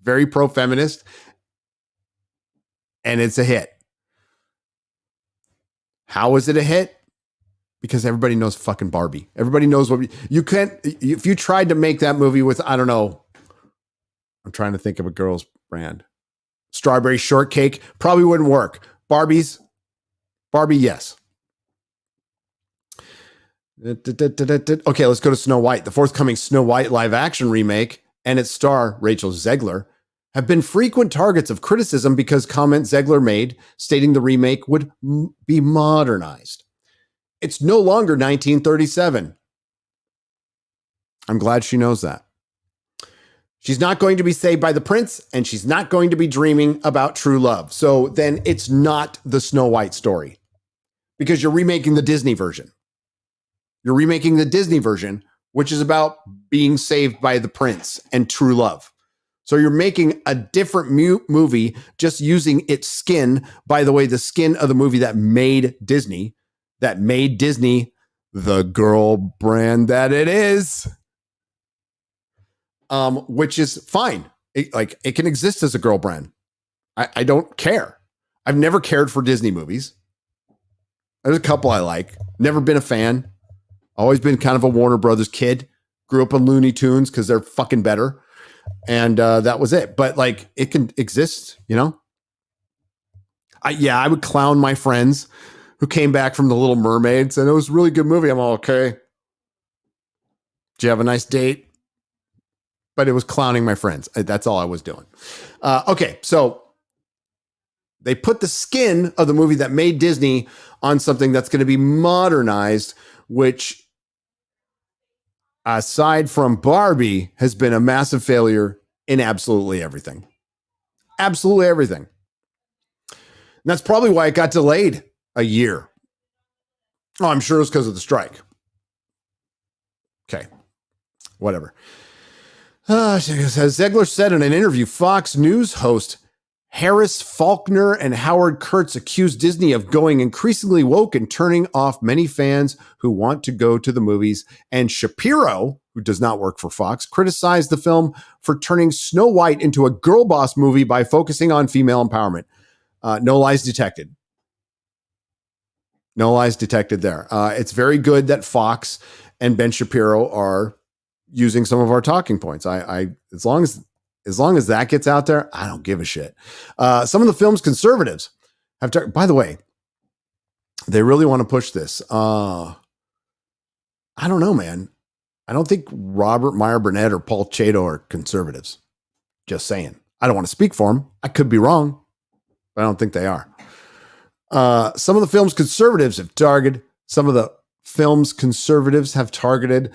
very pro-feminist, and it's a hit. How is it a hit? Because everybody knows fucking Barbie. Everybody knows what you can't. If you tried to make that movie with, I don't know, I'm trying to think of a girl's brand, strawberry shortcake, probably wouldn't work. Barbie, yes. Okay, let's go to Snow White. The forthcoming Snow White live action remake and its star, Rachel Zegler, have been frequent targets of criticism because comments Zegler made stating the remake would be modernized. It's no longer 1937. I'm glad she knows that. She's not going to be saved by the prince, and she's not going to be dreaming about true love. So then it's not the Snow White story because you're remaking the Disney version. You're remaking the Disney version, which is about being saved by the prince and true love. So you're making a different movie just using its skin. By the way, the skin of the movie that made Disney the girl brand that it is, which is fine. It can exist as a girl brand. I don't care. I've never cared for Disney movies. There's a couple I like. Never been a fan. Always been kind of a Warner Brothers kid. Grew up on Looney Tunes because they're fucking better. And that was it. But like, it can exist, you know? I would clown my friends who came back from The Little Mermaids, and it was a really good movie. I'm all, okay. Did you have a nice date? But it was clowning my friends. That's all I was doing. Okay, so they put the skin of the movie that made Disney on something that's going to be modernized, which, aside from Barbie, has been a massive failure in absolutely everything. Absolutely everything. And that's probably why it got delayed a year. Oh, I'm sure it's because of the strike. Okay. Whatever. As Zegler said in an interview, Fox News host Harris Faulkner and Howard Kurtz accused Disney of going increasingly woke and turning off many fans who want to go to the movies. And Shapiro, who does not work for Fox, criticized the film for turning Snow White into a girl boss movie by focusing on female empowerment. No lies detected. No lies detected there. It's very good that Fox and Ben Shapiro are using some of our talking points. As long as that gets out there, I don't give a shit. Some of the film's conservatives have by the way, they really want to push this. I don't know, man. I don't think Robert Meyer Burnett or Paul Chato are conservatives. Just saying. I don't want to speak for them. I could be wrong, but I don't think they are. Some of the film's conservatives have targeted. Some of the film's conservatives have targeted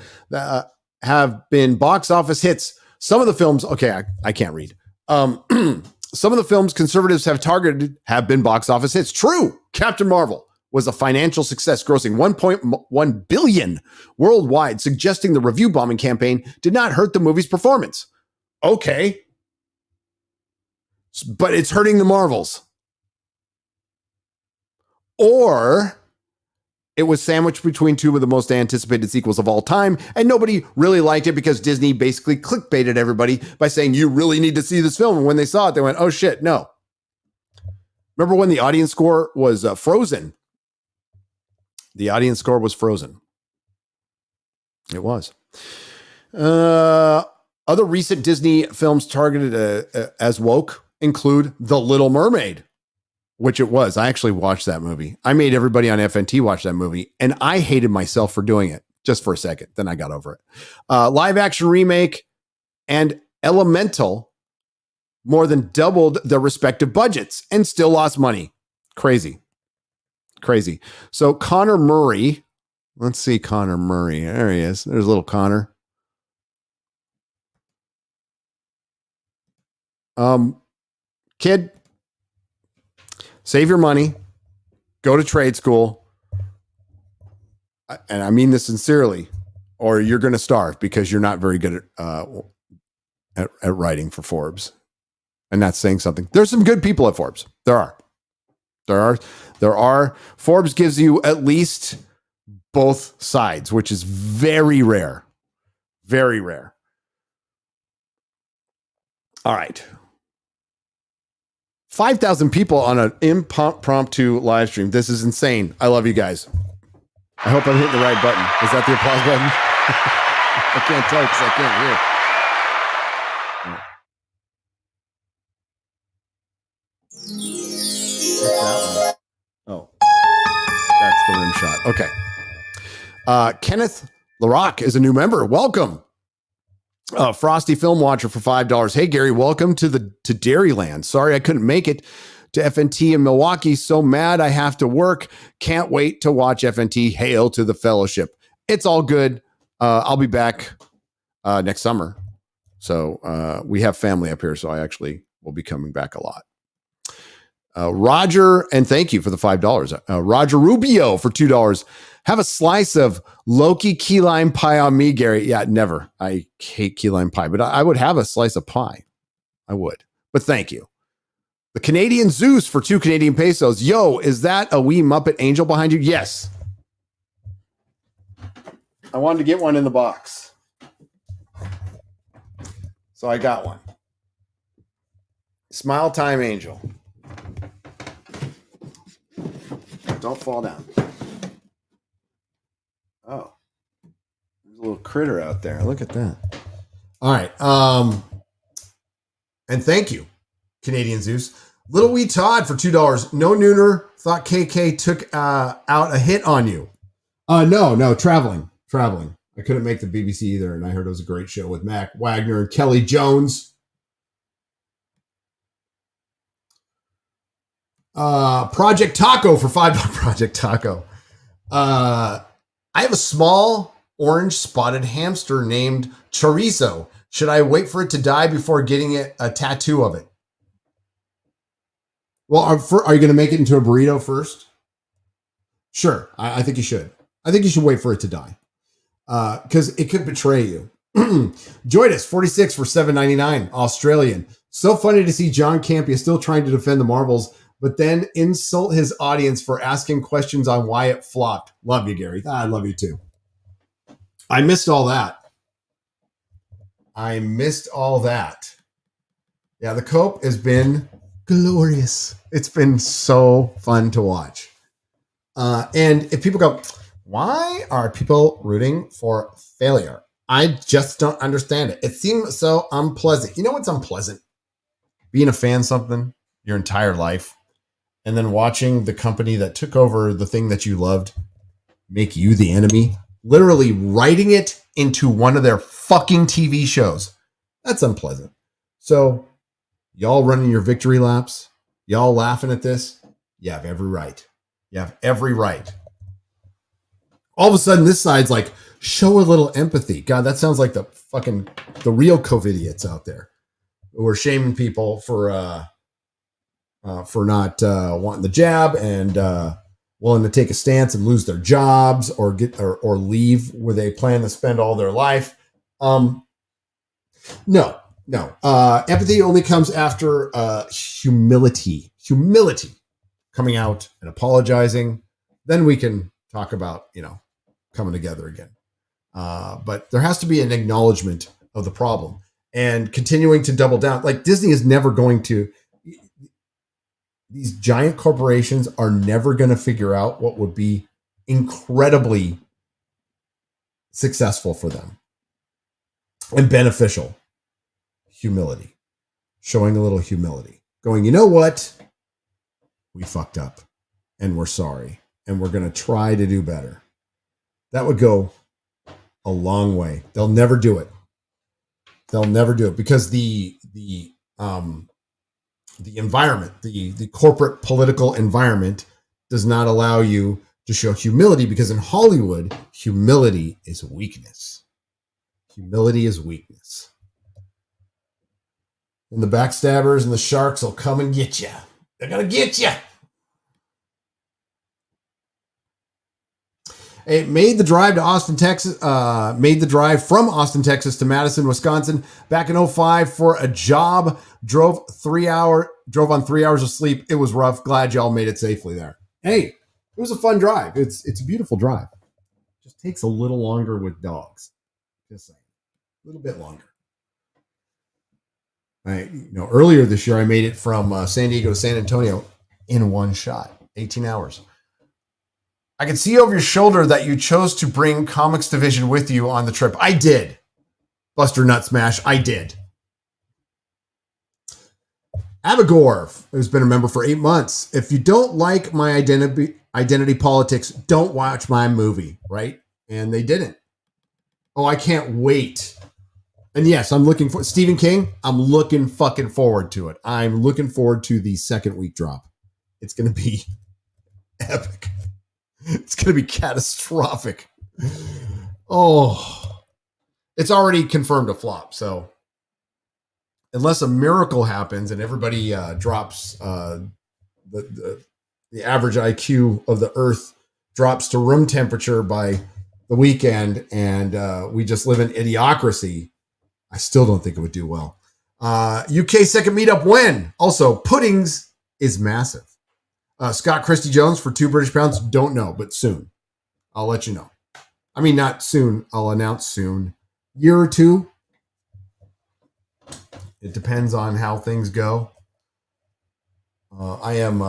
have been box office hits. Some of the films, okay, I can't read. Some of the films conservatives have targeted have been box office hits. True. Captain Marvel was a financial success, grossing $1.1 billion worldwide, suggesting the review bombing campaign did not hurt the movie's performance. Okay. But it's hurting the Marvels. Or it was sandwiched between two of the most anticipated sequels of all time, and nobody really liked it because Disney basically clickbaited everybody by saying, you really need to see this film. And when they saw it, they went, oh shit, no. Remember when the audience score was Frozen? The audience score was Frozen. It was. Other recent Disney films targeted as woke include The Little Mermaid, which it was. I actually watched that movie. I made everybody on FNT watch that movie, and I hated myself for doing it just for a second. Then I got over it. Live action remake and Elemental more than doubled their respective budgets and still lost money. Crazy. So Connor Murray, let's see Connor Murray. There he is. There's little Connor. Kid, save your money, go to trade school. And I mean this sincerely, or you're going to starve because you're not very good at writing for Forbes. And that's saying something. There's some good people at Forbes. There are. Forbes gives you at least both sides, which is very rare. Very rare. All right. 5,000 people on an impromptu live stream. This is insane. I love you guys. I hope I'm hitting the right button. Is that the applause button? I can't tell because I can't hear. That one? Oh, that's the rim shot. Okay. Kenneth LaRock is a new member. Welcome. Frosty Film Watcher for $5. Hey, Gary, welcome to Dairyland. Sorry I couldn't make it to FNT in Milwaukee. So mad I have to work. Can't wait to watch FNT. Hail to the fellowship. It's all good. I'll be back next summer. So we have family up here, so I actually will be coming back a lot. Roger, and thank you for the $5. Roger Rubio for $2. Have a slice of Loki key lime pie on me, Gary. Yeah, never. I hate key lime pie, but I would have a slice of pie. I would. But thank you. The Canadian Zeus for 2 Canadian pesos. Yo, is that a wee Muppet angel behind you? Yes. I wanted to get one in the box. So I got one. Smile Time Angel. Don't fall down. Oh, there's a little critter out there. Look at that. All right. And thank you, Canadian Zeus. Little Wee Todd for $2. No nooner. Thought KK took out a hit on you. No, traveling. I couldn't make the BBC either, and I heard it was a great show with Mac Wagner and Kelly Jones. Project Taco for $5. Project Taco. I have a small orange spotted hamster named Chorizo. Should I wait for it to die before getting a tattoo of it? Well, are you going to make it into a burrito first? Sure. I think you should. I think you should wait for it to die. Because it could betray you. Joytus, 46 for $7.99. Australian. So funny to see John Campea still trying to defend the Marvels, but then insult his audience for asking questions on why it flopped. Love you, Gary. I love you too. I missed all that. Yeah, the Cope has been glorious. It's been so fun to watch. And if people go, why are people rooting for failure? I just don't understand it. It seems so unpleasant. You know what's unpleasant? Being a fan of something your entire life, and then watching the company that took over the thing that you loved make you the enemy, literally writing it into one of their fucking TV shows. That's unpleasant. So y'all running your victory laps, y'all laughing at this, you have every right. All of a sudden, this side's like, show a little empathy. God, that sounds like the real COVIDiots out there who are shaming people for not wanting the jab and willing to take a stance and lose their jobs or leave where they plan to spend all their life. No, No. Empathy only comes after humility. Humility. Coming out and apologizing. Then we can talk about, coming together again. But there has to be an acknowledgement of the problem and continuing to double down. Like Disney is never going to, these giant corporations are never going to figure out what would be incredibly successful for them and beneficial. Humility, showing a little humility, going, you know what? We fucked up and we're sorry and we're going to try to do better. That would go a long way. They'll never do it. They'll never do it because the environment, the corporate political environment does not allow you to show humility because in Hollywood, humility is weakness. Humility is weakness. And the backstabbers and the sharks will come and get you. They're going to get you. It made the drive to Austin, Texas, made the drive from Austin, Texas to Madison, Wisconsin back in 2005 for a job. Drove on 3 hours of sleep. It was rough. Glad y'all made it safely there. Hey, it was a fun drive. It's a beautiful drive. Just takes a little longer with dogs. Just saying. A little bit longer. Earlier this year, I made it from San Diego to San Antonio in one shot, 18 hours. I can see over your shoulder that you chose to bring Comics Division with you on the trip. I did. Buster Nut Smash, I did. Abigor, who's been a member for 8 months. If you don't like my identity politics, don't watch my movie, right? And they didn't. Oh, I can't wait. And yes, I'm looking for Stephen King. I'm looking fucking forward to it. I'm looking forward to the second week drop. It's going to be epic. It's going to be catastrophic. Oh, it's already confirmed a flop. So unless a miracle happens and everybody drops the average IQ of the earth drops to room temperature by the weekend and we just live in idiocracy, I still don't think it would do well. UK second meetup when? Also, Puddings is massive. Scott Christie Jones for £2 don't know, but soon. I'll let you know. I mean, not soon. I'll announce soon. Year or two. It depends on how things go. I am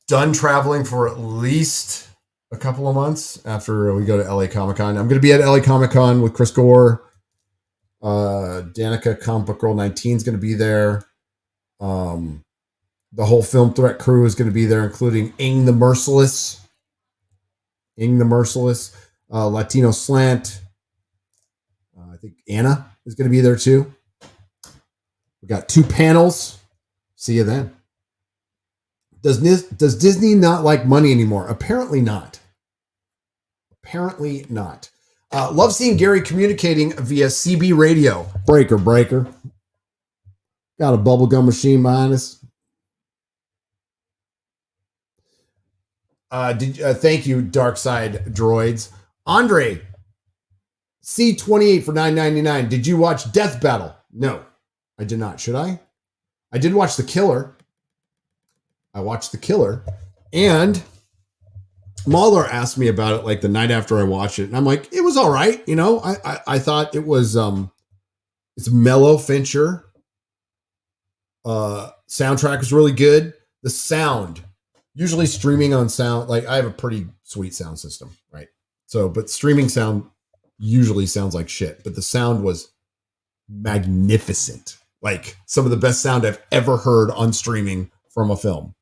done traveling for at least a couple of months after we go to LA Comic-Con. I'm going to be at LA Comic-Con with Chris Gore. Danica Comic Book Girl 19 is going to be there. The whole Film Threat crew is going to be there, including Ing the Merciless, Latino Slant. I think Anna is going to be there too. We got 2 panels. See you then. Does Disney not like money anymore? Apparently not. Love seeing Gary communicating via CB radio. Breaker. Got a bubblegum machine behind us. Thank you, Dark Side Droids. Andre, C28 for $9.99. Did you watch Death Battle? No, I did not. Should I? I did watch The Killer. I watched The Killer. And Mahler asked me about it like the night after I watched it. And I'm like, it was all right. I thought it was, it's mellow Fincher. Soundtrack was really good. The sound, usually streaming on sound, like I have a pretty sweet sound system, right? So, but streaming sound usually sounds like shit, but the sound was magnificent. Like some of the best sound I've ever heard on streaming from a film.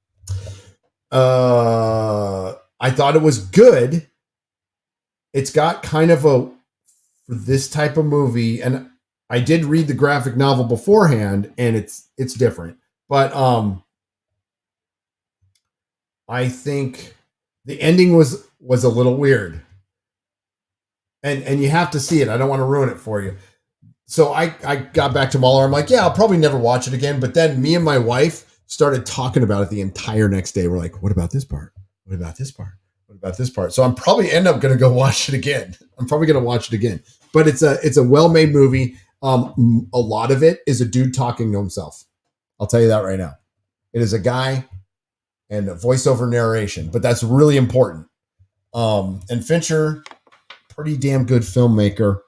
I thought it was good. It's got kind of for this type of movie, and I did read the graphic novel beforehand, and it's different. But I think the ending was a little weird. And you have to see it. I don't want to ruin it for you. So I got back to Mahler. I'm like, yeah, I'll probably never watch it again. But then me and my wife started talking about it the entire next day. We're like, what about this part? What about this part? What about this part? So I'm probably end up going to go watch it again. But it's a well-made movie. A lot of it is a dude talking to himself. I'll tell you that right now. It is a guy and a voiceover narration, but that's really important. And Fincher, pretty damn good filmmaker.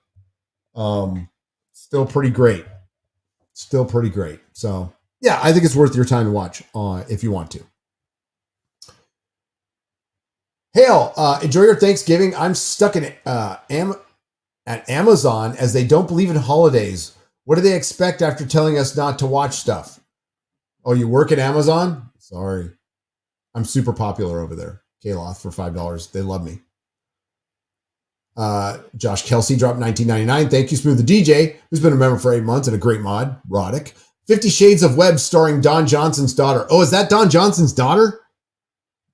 Still pretty great. So yeah, I think it's worth your time to watch if you want to. Hale, enjoy your Thanksgiving. I'm stuck in at Amazon as they don't believe in holidays. What do they expect after telling us not to watch stuff? Oh, you work at Amazon? Sorry. I'm super popular over there. Kaloth for $5. They love me. Josh Kelsey dropped $19.99. Thank you, Smooth the DJ, who's been a member for 8 months and a great mod. Roddick. 50 Shades of Web starring Don Johnson's daughter. Oh, is that Don Johnson's daughter?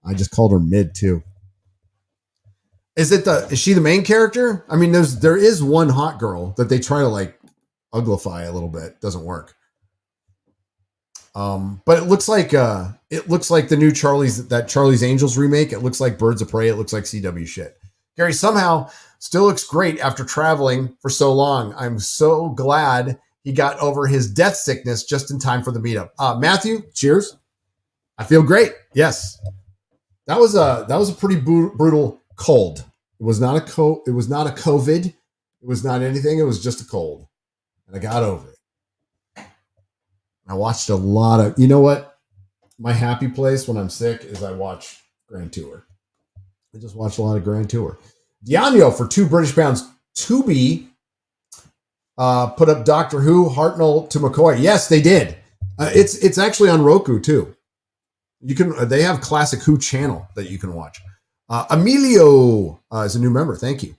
I just called her mid too. Is she the main character? I mean, there is one hot girl that they try to like uglify a little bit. Doesn't work. But it looks like the new Charlie's Angels remake. It looks like Birds of Prey. It looks like CW shit. Gary somehow still looks great after traveling for so long. I'm so glad he got over his death sickness just in time for the meetup. Matthew, cheers. I feel great. Yes. That was a pretty brutal cold. It was not a COVID. It was not anything. It was just a cold. And I got over it. I watched a lot of, you know what? My happy place when I'm sick is I watch Grand Tour. I just watch a lot of Grand Tour. Diagno for £2 Tubi put up Doctor Who, Hartnell to McCoy. Yes, they did. It's actually on Roku too. They have Classic Who channel that you can watch. Emilio is a new member. Thank you.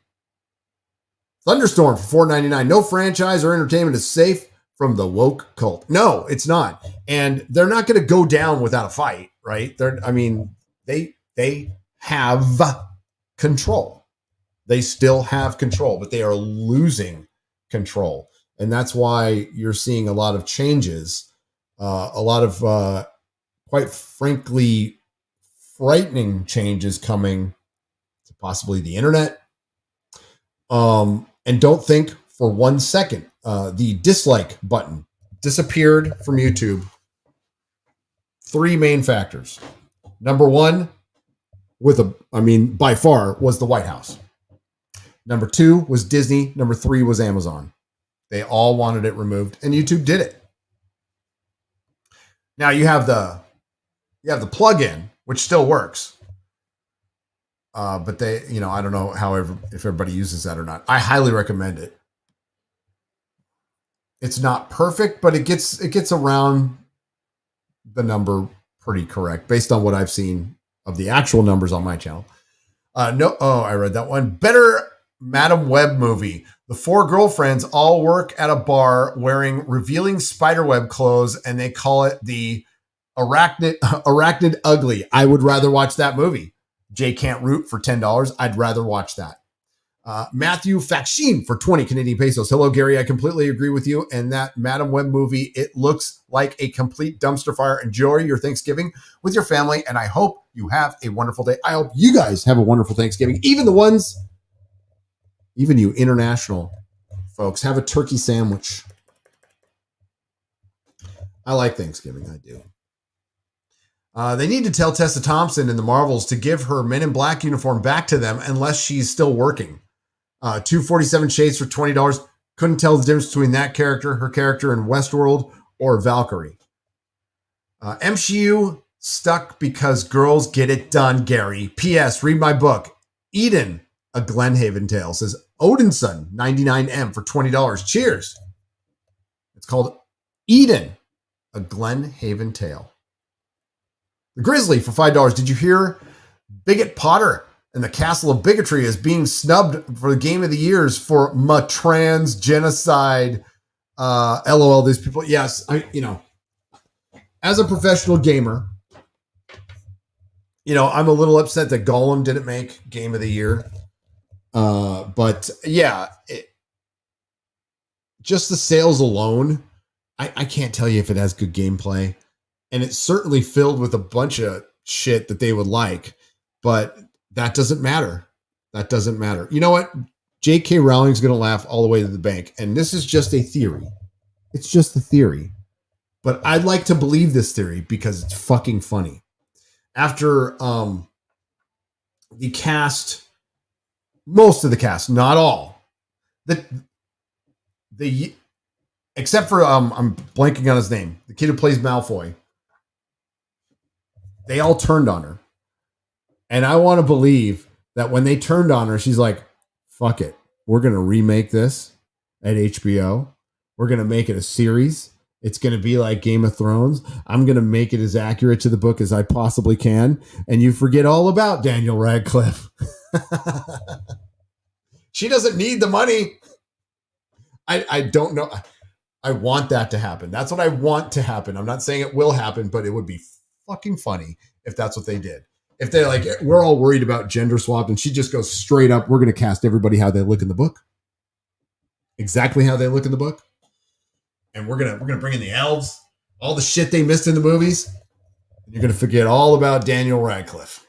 Thunderstorm for $4.99. No franchise or entertainment is safe from the woke cult. No, it's not. And they're not going to go down without a fight, right? They have control. They still have control, but they are losing control. And that's why you're seeing a lot of changes, a lot of, quite frankly, frightening changes coming to possibly the internet. And don't think for 1 second, the dislike button disappeared from YouTube. 3 main factors. Number one, by far was the White House. Number 2 was Disney. Number 3 was Amazon. They all wanted it removed, and YouTube did it. Now you have the plugin, which still works. But they, I don't know if everybody uses that or not. I highly recommend it. It's not perfect, but it gets around the number pretty correct based on what I've seen of the actual numbers on my channel. I read that one. Better Madam Web movie. The 4 girlfriends all work at a bar wearing revealing spiderweb clothes, and they call it the Arachnid Ugly. I would rather watch that movie. Jay Can't Root for $10. I'd rather watch that. Matthew Faxine for 20 Canadian pesos. Hello, Gary. I completely agree with you. And that Madam Web movie, it looks like a complete dumpster fire. Enjoy your Thanksgiving with your family, and I hope you have a wonderful day. I hope you guys have a wonderful Thanksgiving. Even you international folks, have a turkey sandwich. I like Thanksgiving. I do. They need to tell Tessa Thompson in the Marvels to give her Men in Black uniform back to them unless she's still working. 247 Shades for $20. Couldn't tell the difference between that character, her character in Westworld, or Valkyrie. MCU stuck because girls get it done, Gary. P.S. Read my book. Eden, A Glenhaven Tale, says Odinson, 99M for $20. Cheers. It's called Eden, A Glenhaven Tale. The Grizzly for $5. Did you hear Bigot Potter and the Castle of Bigotry is being snubbed for the Game of the Years for trans genocide? LOL, these people. Yes, as a professional gamer, I'm a little upset that Gollum didn't make Game of the Year. But yeah, just the sales alone, I can't tell you if it has good gameplay. And it's certainly filled with a bunch of shit that they would like, but that doesn't matter. That doesn't matter. You know what? J.K. Rowling's going to laugh all the way to the bank. And this is just a theory. It's just a theory. But I'd like to believe this theory because it's fucking funny. After the cast, most of the cast, not all, the except for I'm blanking on his name, the kid who plays Malfoy, they all turned on her. And I want to believe that when they turned on her, she's like, fuck it. We're going to remake this at HBO. We're going to make it a series. It's going to be like Game of Thrones. I'm going to make it as accurate to the book as I possibly can. And you forget all about Daniel Radcliffe. She doesn't need the money. I don't know. I want that to happen. That's what I want to happen. I'm not saying it will happen, but it would be fucking funny if that's what they did. If they're like, we're all worried about gender swap, and she just goes straight up, we're going to cast everybody how they look in the book. Exactly how they look in the book. And we're gonna bring in the elves, all the shit they missed in the movies. And you're gonna forget all about Daniel Radcliffe.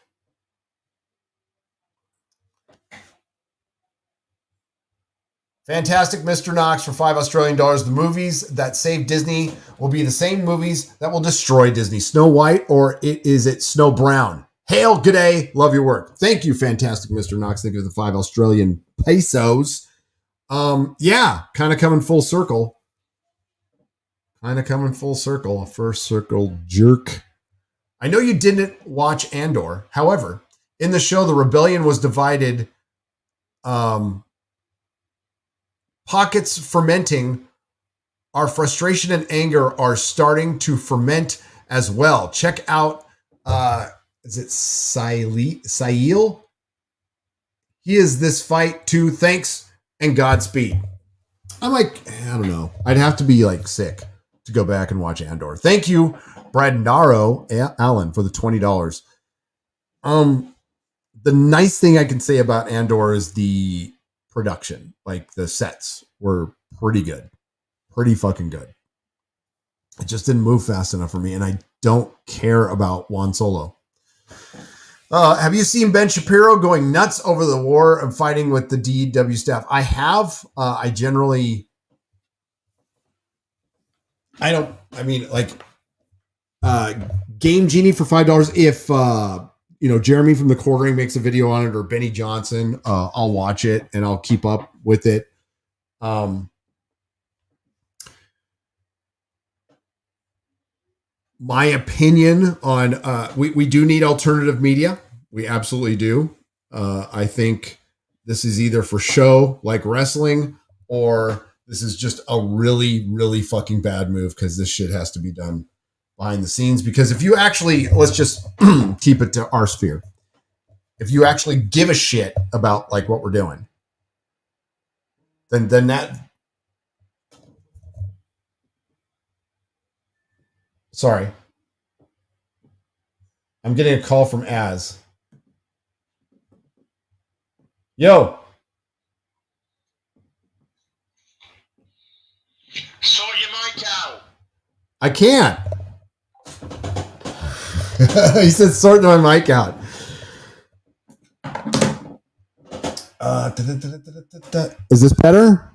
Fantastic Mr. Knox for $5 Australian. The movies that save Disney will be the same movies that will destroy Disney. Snow White, or is it Snow Brown? Hail, good day, love your work. Thank you, Fantastic Mr. Knox. Thank you for the 5 Australian pesos. Yeah, kind of coming full circle. A first circle jerk. I know you didn't watch Andor. However, in the show, the rebellion was divided. Pockets fermenting. Our frustration and anger are starting to ferment as well. Check out, is it Sail? He is this fight too. Thanks and Godspeed. I'm like, I don't know. I'd have to be like sick to go back and watch Andor. Thank you, Brad Naro Allen, for the $20. The nice thing I can say about Andor is the production. Like, the sets were pretty good. Pretty fucking good. It just didn't move fast enough for me, and I don't care about Juan Solo. Have you seen Ben Shapiro going nuts over the war of fighting with the DW staff? I have. Game Genie for $5. If Jeremy from the Quartering makes a video on it, or Benny Johnson, I'll watch it and I'll keep up with it. My opinion on we do need alternative media. We absolutely do. I think this is either for show like wrestling, or this is just a really, really fucking bad move, because this shit has to be done behind the scenes. Because if you actually, let's just keep it to our sphere. If you actually give a shit about like what we're doing, then that. Sorry. I'm getting a call from Az. Yo. Sort your mic out. I can't. He said sort my mic out. Is this better?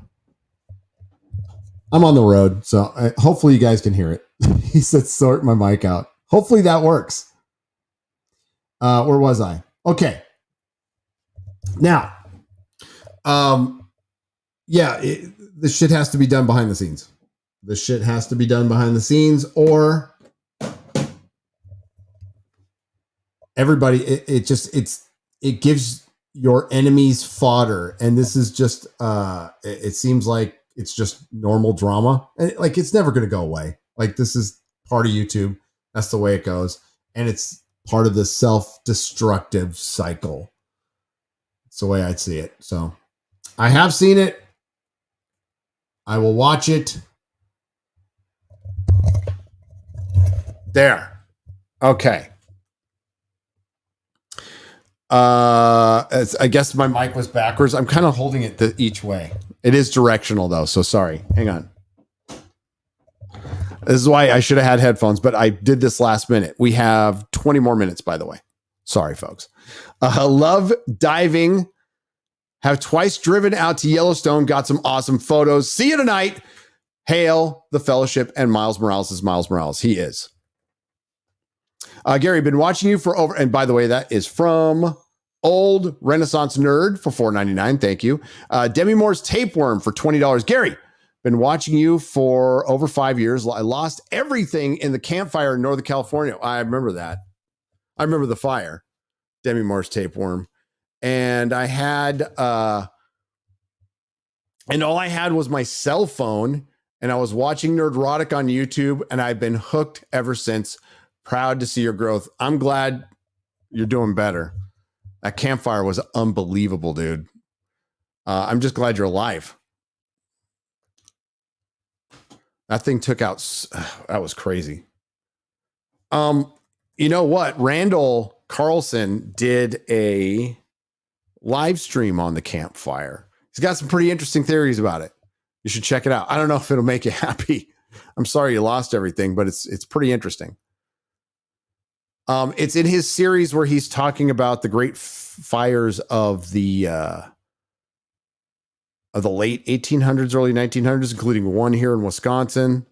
I'm on the road, so hopefully you guys can hear it. He said sort my mic out. Hopefully that works. Where was I? Okay. Now, this shit has to be done behind the scenes. This shit has to be done behind the scenes, or everybody, it gives your enemies fodder. And this is just, it seems like it's just normal drama. And like, it's never going to go away. Like, this is part of YouTube. That's the way it goes. And it's part of the self-destructive cycle. It's the way I'd see it. So I have seen it. I will watch it. There. Okay. I guess my mic was backwards. I'm kind of holding it each way. It is directional though, so sorry. Hang on. This is why I should have had headphones, but I did this last minute. We have 20 more minutes, by the way. Sorry, folks. Love diving. Have twice driven out to Yellowstone. Got some awesome photos. See you tonight. Hail the Fellowship. And Miles Morales is Miles Morales. He is. Gary, been watching you for over. And by the way, that is from Old Renaissance Nerd for $4.99. Thank you. Demi Moore's Tapeworm for $20. Gary, been watching you for over 5 years. I lost everything in the campfire in Northern California. I remember that. I remember the fire. Demi Moore's Tapeworm. And I had, and all I had was my cell phone, and I was watching Nerdrotic on YouTube, and I've been hooked ever since. Proud to see your growth. I'm glad you're doing better. That campfire was unbelievable, dude. I'm just glad you're alive. That thing took out, that was crazy. You know what? Randall Carlson did a live stream on the campfire. He's got some pretty interesting theories about it. You should check it out. I don't know if it'll make you happy. I'm sorry you lost everything, but it's pretty interesting. It's in his series where he's talking about the great fires of the late 1800s, early 1900s, including one here in Wisconsin,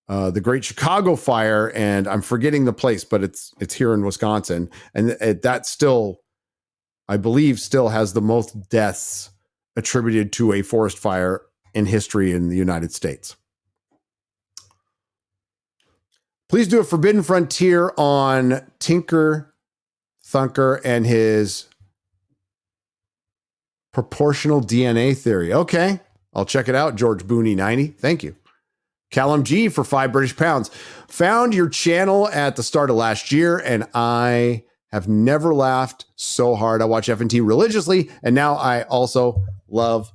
the Great Chicago Fire, and I'm forgetting the place, but it's here in Wisconsin, and that still, I believe, still has the most deaths attributed to a forest fire in history in the United States. Please do a Forbidden Frontier on Tinker Thunker and his proportional DNA theory. Okay, I'll check it out. George Booney 90. Thank you. Callum G for £5 Found your channel at the start of last year, and I have never laughed so hard. I watch FNT religiously, and now I also love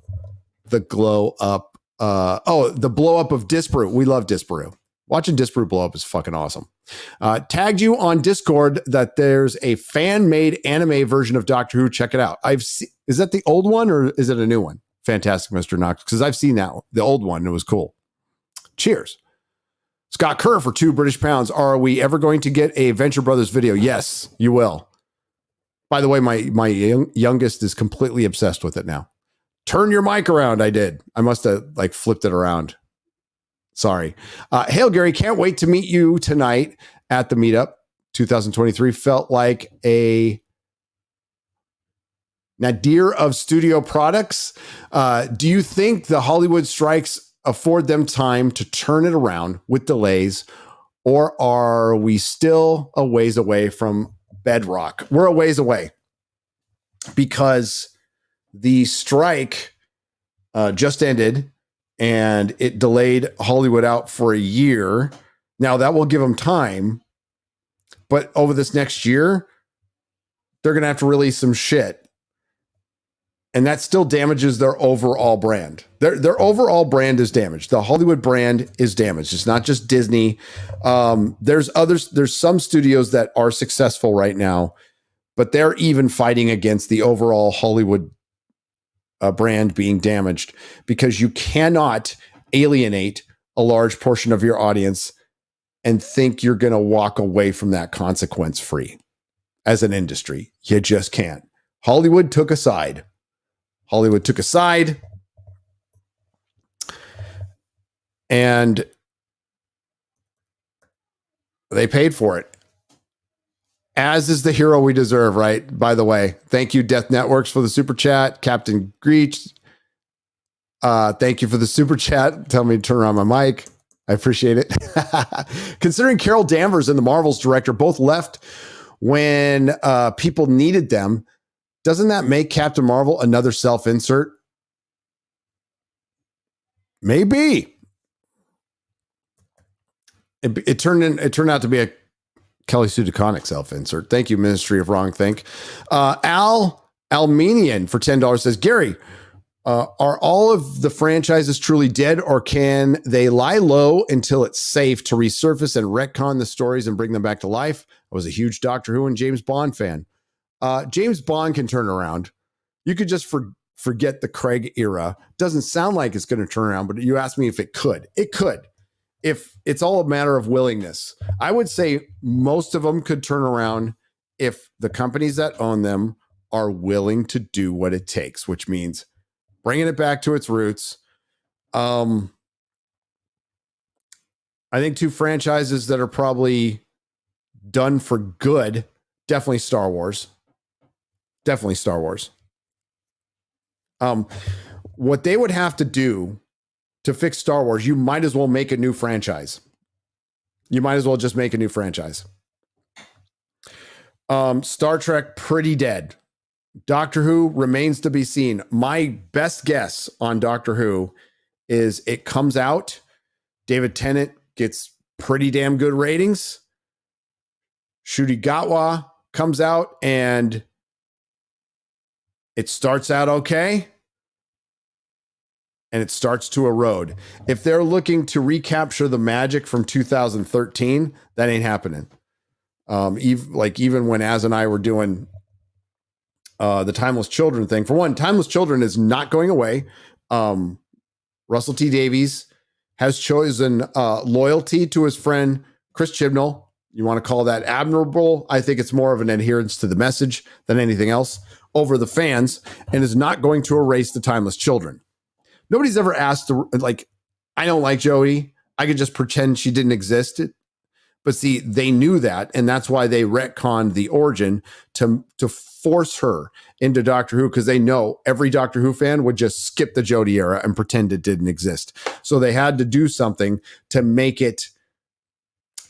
the glow up. The blow up of Disparu. We love Disparu. Watching Disparu blow up is fucking awesome. Tagged you on Discord that there's a fan-made anime version of Doctor Who. Check it out. Is that the old one or is it a new one? Fantastic, Mr. Knox, because I've seen that one, the old one. And it was cool. Cheers. Scott Kerr for £2. Are we ever going to get a Venture Brothers video? Yes, you will. By the way, my youngest is completely obsessed with it now. Turn your mic around. I did. I must have flipped it around. Sorry. Hail, Gary. Can't wait to meet you tonight at the meetup 2023. Felt like a nadir of studio products. Do you think the Hollywood strikes afford them time to turn it around with delays, or are we still a ways away from bedrock? We're a ways away because the strike just ended. And it delayed Hollywood out for a year. Now that will give them time, but over this next year, they're going to have to release some shit. And that still damages their overall brand. Their overall brand is damaged. The Hollywood brand is damaged. It's not just Disney. There's some studios that are successful right now, but they're even fighting against the overall Hollywood brand being damaged, because you cannot alienate a large portion of your audience and think you're going to walk away from that consequence free as an industry. You just can't. Hollywood took a side. And they paid for it. As is the hero we deserve, right? By the way, thank you, Death Networks, for the super chat. Captain Greach, thank you for the super chat. Tell me to turn around my mic. I appreciate it. Considering Carol Danvers and the Marvels director both left when people needed them, doesn't that make Captain Marvel another self-insert? Maybe. It turned out to be a Kelly Sue DeConnick self-insert. Thank you, Ministry of Wrong Think. Almenian for $10 says, Gary, are all of the franchises truly dead, or can they lie low until it's safe to resurface and retcon the stories and bring them back to life? I was a huge Doctor Who and James Bond fan. James Bond can turn around. You could just forget the Craig era. Doesn't sound like it's going to turn around, but you asked me if it could. It could. If it's all a matter of willingness. I would say most of them could turn around if the companies that own them are willing to do what it takes, which means bringing it back to its roots. I think two franchises that are probably done for good, definitely Star Wars. Definitely Star Wars. What they would have to do to fix Star Wars, you might as well make a new franchise. You might as well just make a new franchise. Star Trek, pretty dead. Doctor Who remains to be seen. My best guess on Doctor Who is it comes out, David Tennant gets pretty damn good ratings. Ncuti Gatwa comes out and it starts out okay. And it starts to erode. If they're looking to recapture the magic from 2013, that ain't happening. Even when Az and I were doing the Timeless Children thing. For one, Timeless Children is not going away. Russell T Davies has chosen loyalty to his friend Chris Chibnall. You want to call that admirable? I think it's more of an adherence to the message than anything else over the fans, and is not going to erase the Timeless Children. Nobody's ever asked to, like, I don't like Jodie. I could just pretend she didn't exist. But see, they knew that, and that's why they retconned the origin to force her into Doctor Who, because they know every Doctor Who fan would just skip the Jodie era and pretend it didn't exist. So they had to do something to make it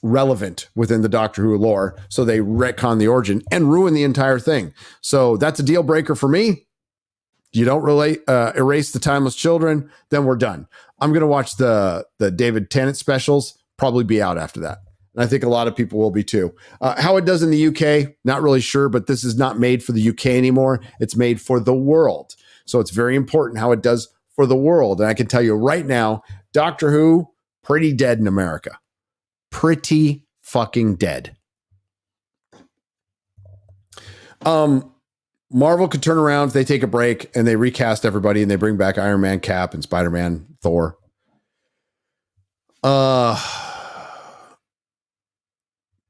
relevant within the Doctor Who lore. So they retcon the origin and ruin the entire thing. So that's a deal breaker for me. You don't really erase the Timeless Children, then we're done. I'm going to watch the David Tennant specials, probably be out after that. And I think a lot of people will be too. How it does in the UK, not really sure, but this is not made for the UK anymore. It's made for the world. So it's very important how it does for the world. And I can tell you right now, Doctor Who, pretty dead in America. Pretty fucking dead. Marvel could turn around if they take a break and they recast everybody and they bring back Iron Man, Cap, and Spider-Man, Thor. But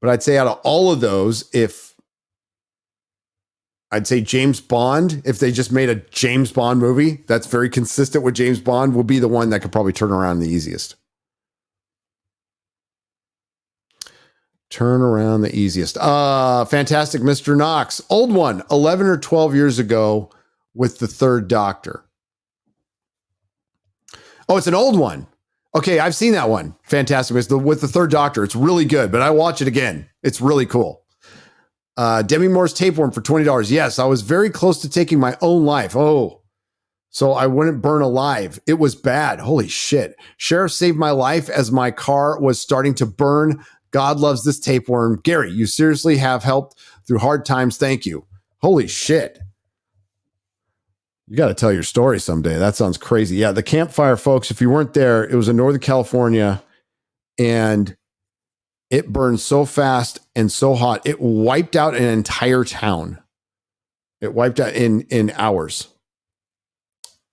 I'd say out of all of those, I'd say James Bond, if they just made a James Bond movie that's very consistent with James Bond, will be the one that could probably turn around the easiest. Turn around the easiest. Fantastic Mr. Knox. Old one, 11 or 12 years ago with the Third Doctor. Oh, it's an old one. Okay, I've seen that one. Fantastic. With the Third Doctor. It's really good, but I watch it again. It's really cool. Demi Moore's Tapeworm for $20. Yes, I was very close to taking my own life. Oh, so I wouldn't burn alive. It was bad. Holy shit. Sheriff saved my life as my car was starting to burn. God loves this tapeworm. Gary, you seriously have helped through hard times. Thank you. Holy shit. You got to tell your story someday. That sounds crazy. Yeah, the campfire, folks, if you weren't there, it was in Northern California, and it burned so fast and so hot. It wiped out an entire town. It wiped out in hours.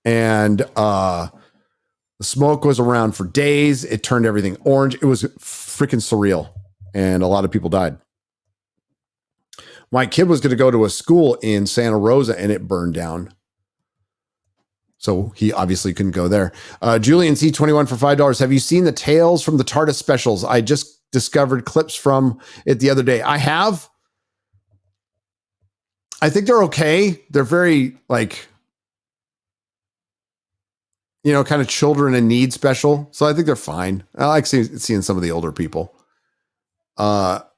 And the smoke was around for days. It turned everything orange. It was freaking surreal. And a lot of people died. My kid was going to go to a school in Santa Rosa and it burned down. So he obviously couldn't go there. Julian C21 for $5. Have you seen the Tales from the TARDIS specials? I just discovered clips from it the other day. I have. I think they're okay. They're very like, kind of children in need special. So I think they're fine. I like seeing some of the older people. But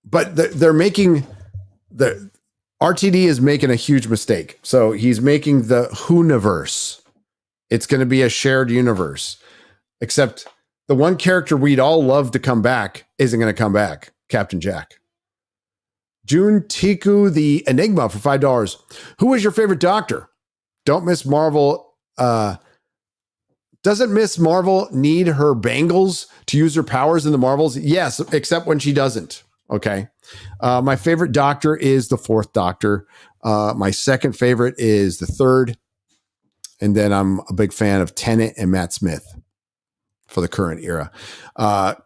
they're making RTD is making a huge mistake. So he's making the Whoniverse. It's going to be a shared universe, except the one character we'd all love to come back isn't going to come back. Captain Jack. June Tiku, the Enigma for $5. Who is your favorite Doctor? Don't Miss Marvel. Doesn't Miss Marvel need her bangles to use her powers in the Marvels? Yes, except when she doesn't. Okay. My favorite Doctor is the Fourth Doctor. My second favorite is the third. And then I'm a big fan of Tennant and Matt Smith for the current era.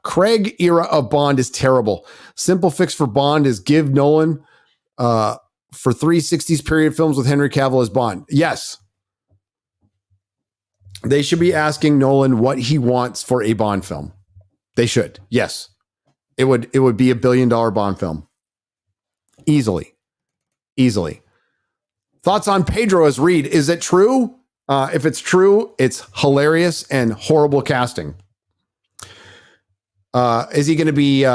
Craig era of Bond is terrible. Simple fix for Bond is give Nolan for 3 60s period films with Henry Cavill as Bond? Yes. They should be asking Nolan what he wants for a Bond film. They should. Yes. It would be $1 billion Bond film. Easily. Thoughts on Pedro as Reed? Is it true? If it's true, it's hilarious and horrible casting. Is he going to be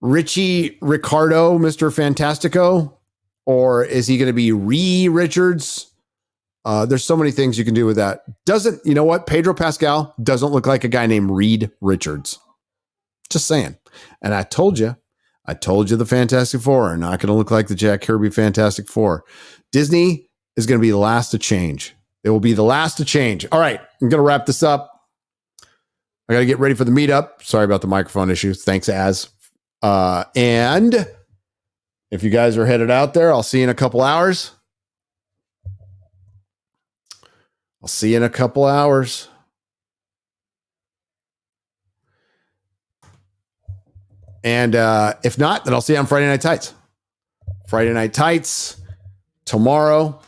Richie Ricardo, Mr. Fantastico? Or is he going to be Ree Richards? There's so many things you can do with that. You know what? Pedro Pascal doesn't look like a guy named Reed Richards. Just saying. And I told you the Fantastic Four are not going to look like the Jack Kirby Fantastic Four. Disney is going to be the last to change. It will be the last to change. All right. I'm going to wrap this up. I got to get ready for the meetup. Sorry about the microphone issues. Thanks, Az. And if you guys are headed out there, I'll see you in a couple hours. And if not, then I'll see you on Friday Night Tights. Friday Night Tights tomorrow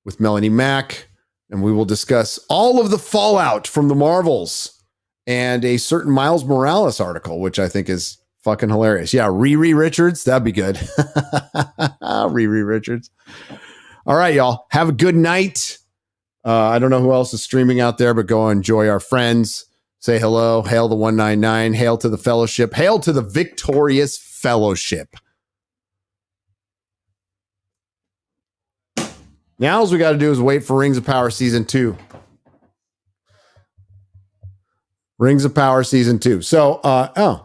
with Melanie Mack. And we will discuss all of the fallout from the Marvels and a certain Miles Morales article, which I think is fucking hilarious. Yeah, Riri Richards. That'd be good. Riri Richards. All right, y'all. Have a good night. I don't know who else is streaming out there, but go enjoy our friends. Say hello. Hail the 199. Hail to the fellowship. Hail to the victorious fellowship. Now all we got to do is wait for Rings of Power Season 2. Rings of Power Season 2. So, I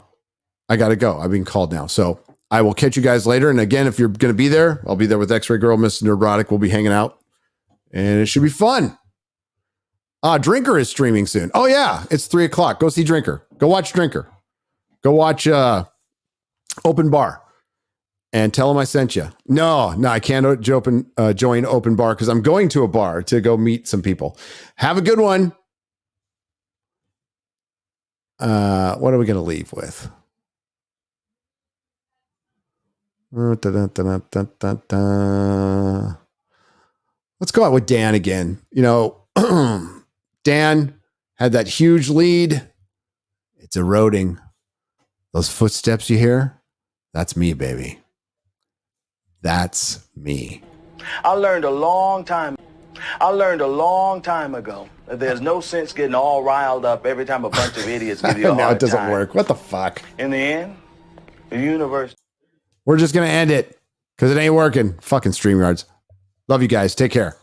got to go. I've been called now. So I will catch you guys later. And again, if you're going to be there, I'll be there with X-Ray Girl, Miss Nerdrotic. We'll be hanging out. And it should be fun. Drinker is streaming soon. Oh, yeah. It's 3 o'clock. Go see Drinker. Go watch Drinker. Go watch Open Bar. And tell him I sent you. No, I can't join Open Bar because I'm going to a bar to go meet some people. Have a good one. What are we going to leave with? Let's go out with Dan again. You know, Dan had that huge lead. It's eroding. Those footsteps you hear, that's me, baby. That's me. I learned a long time ago that there's no sense getting all riled up every time a bunch of idiots give you a hard time. No, it doesn't work. What the fuck? In the end, the universe. We're just going to end it because it ain't working. Fucking StreamYards. Love you guys. Take care.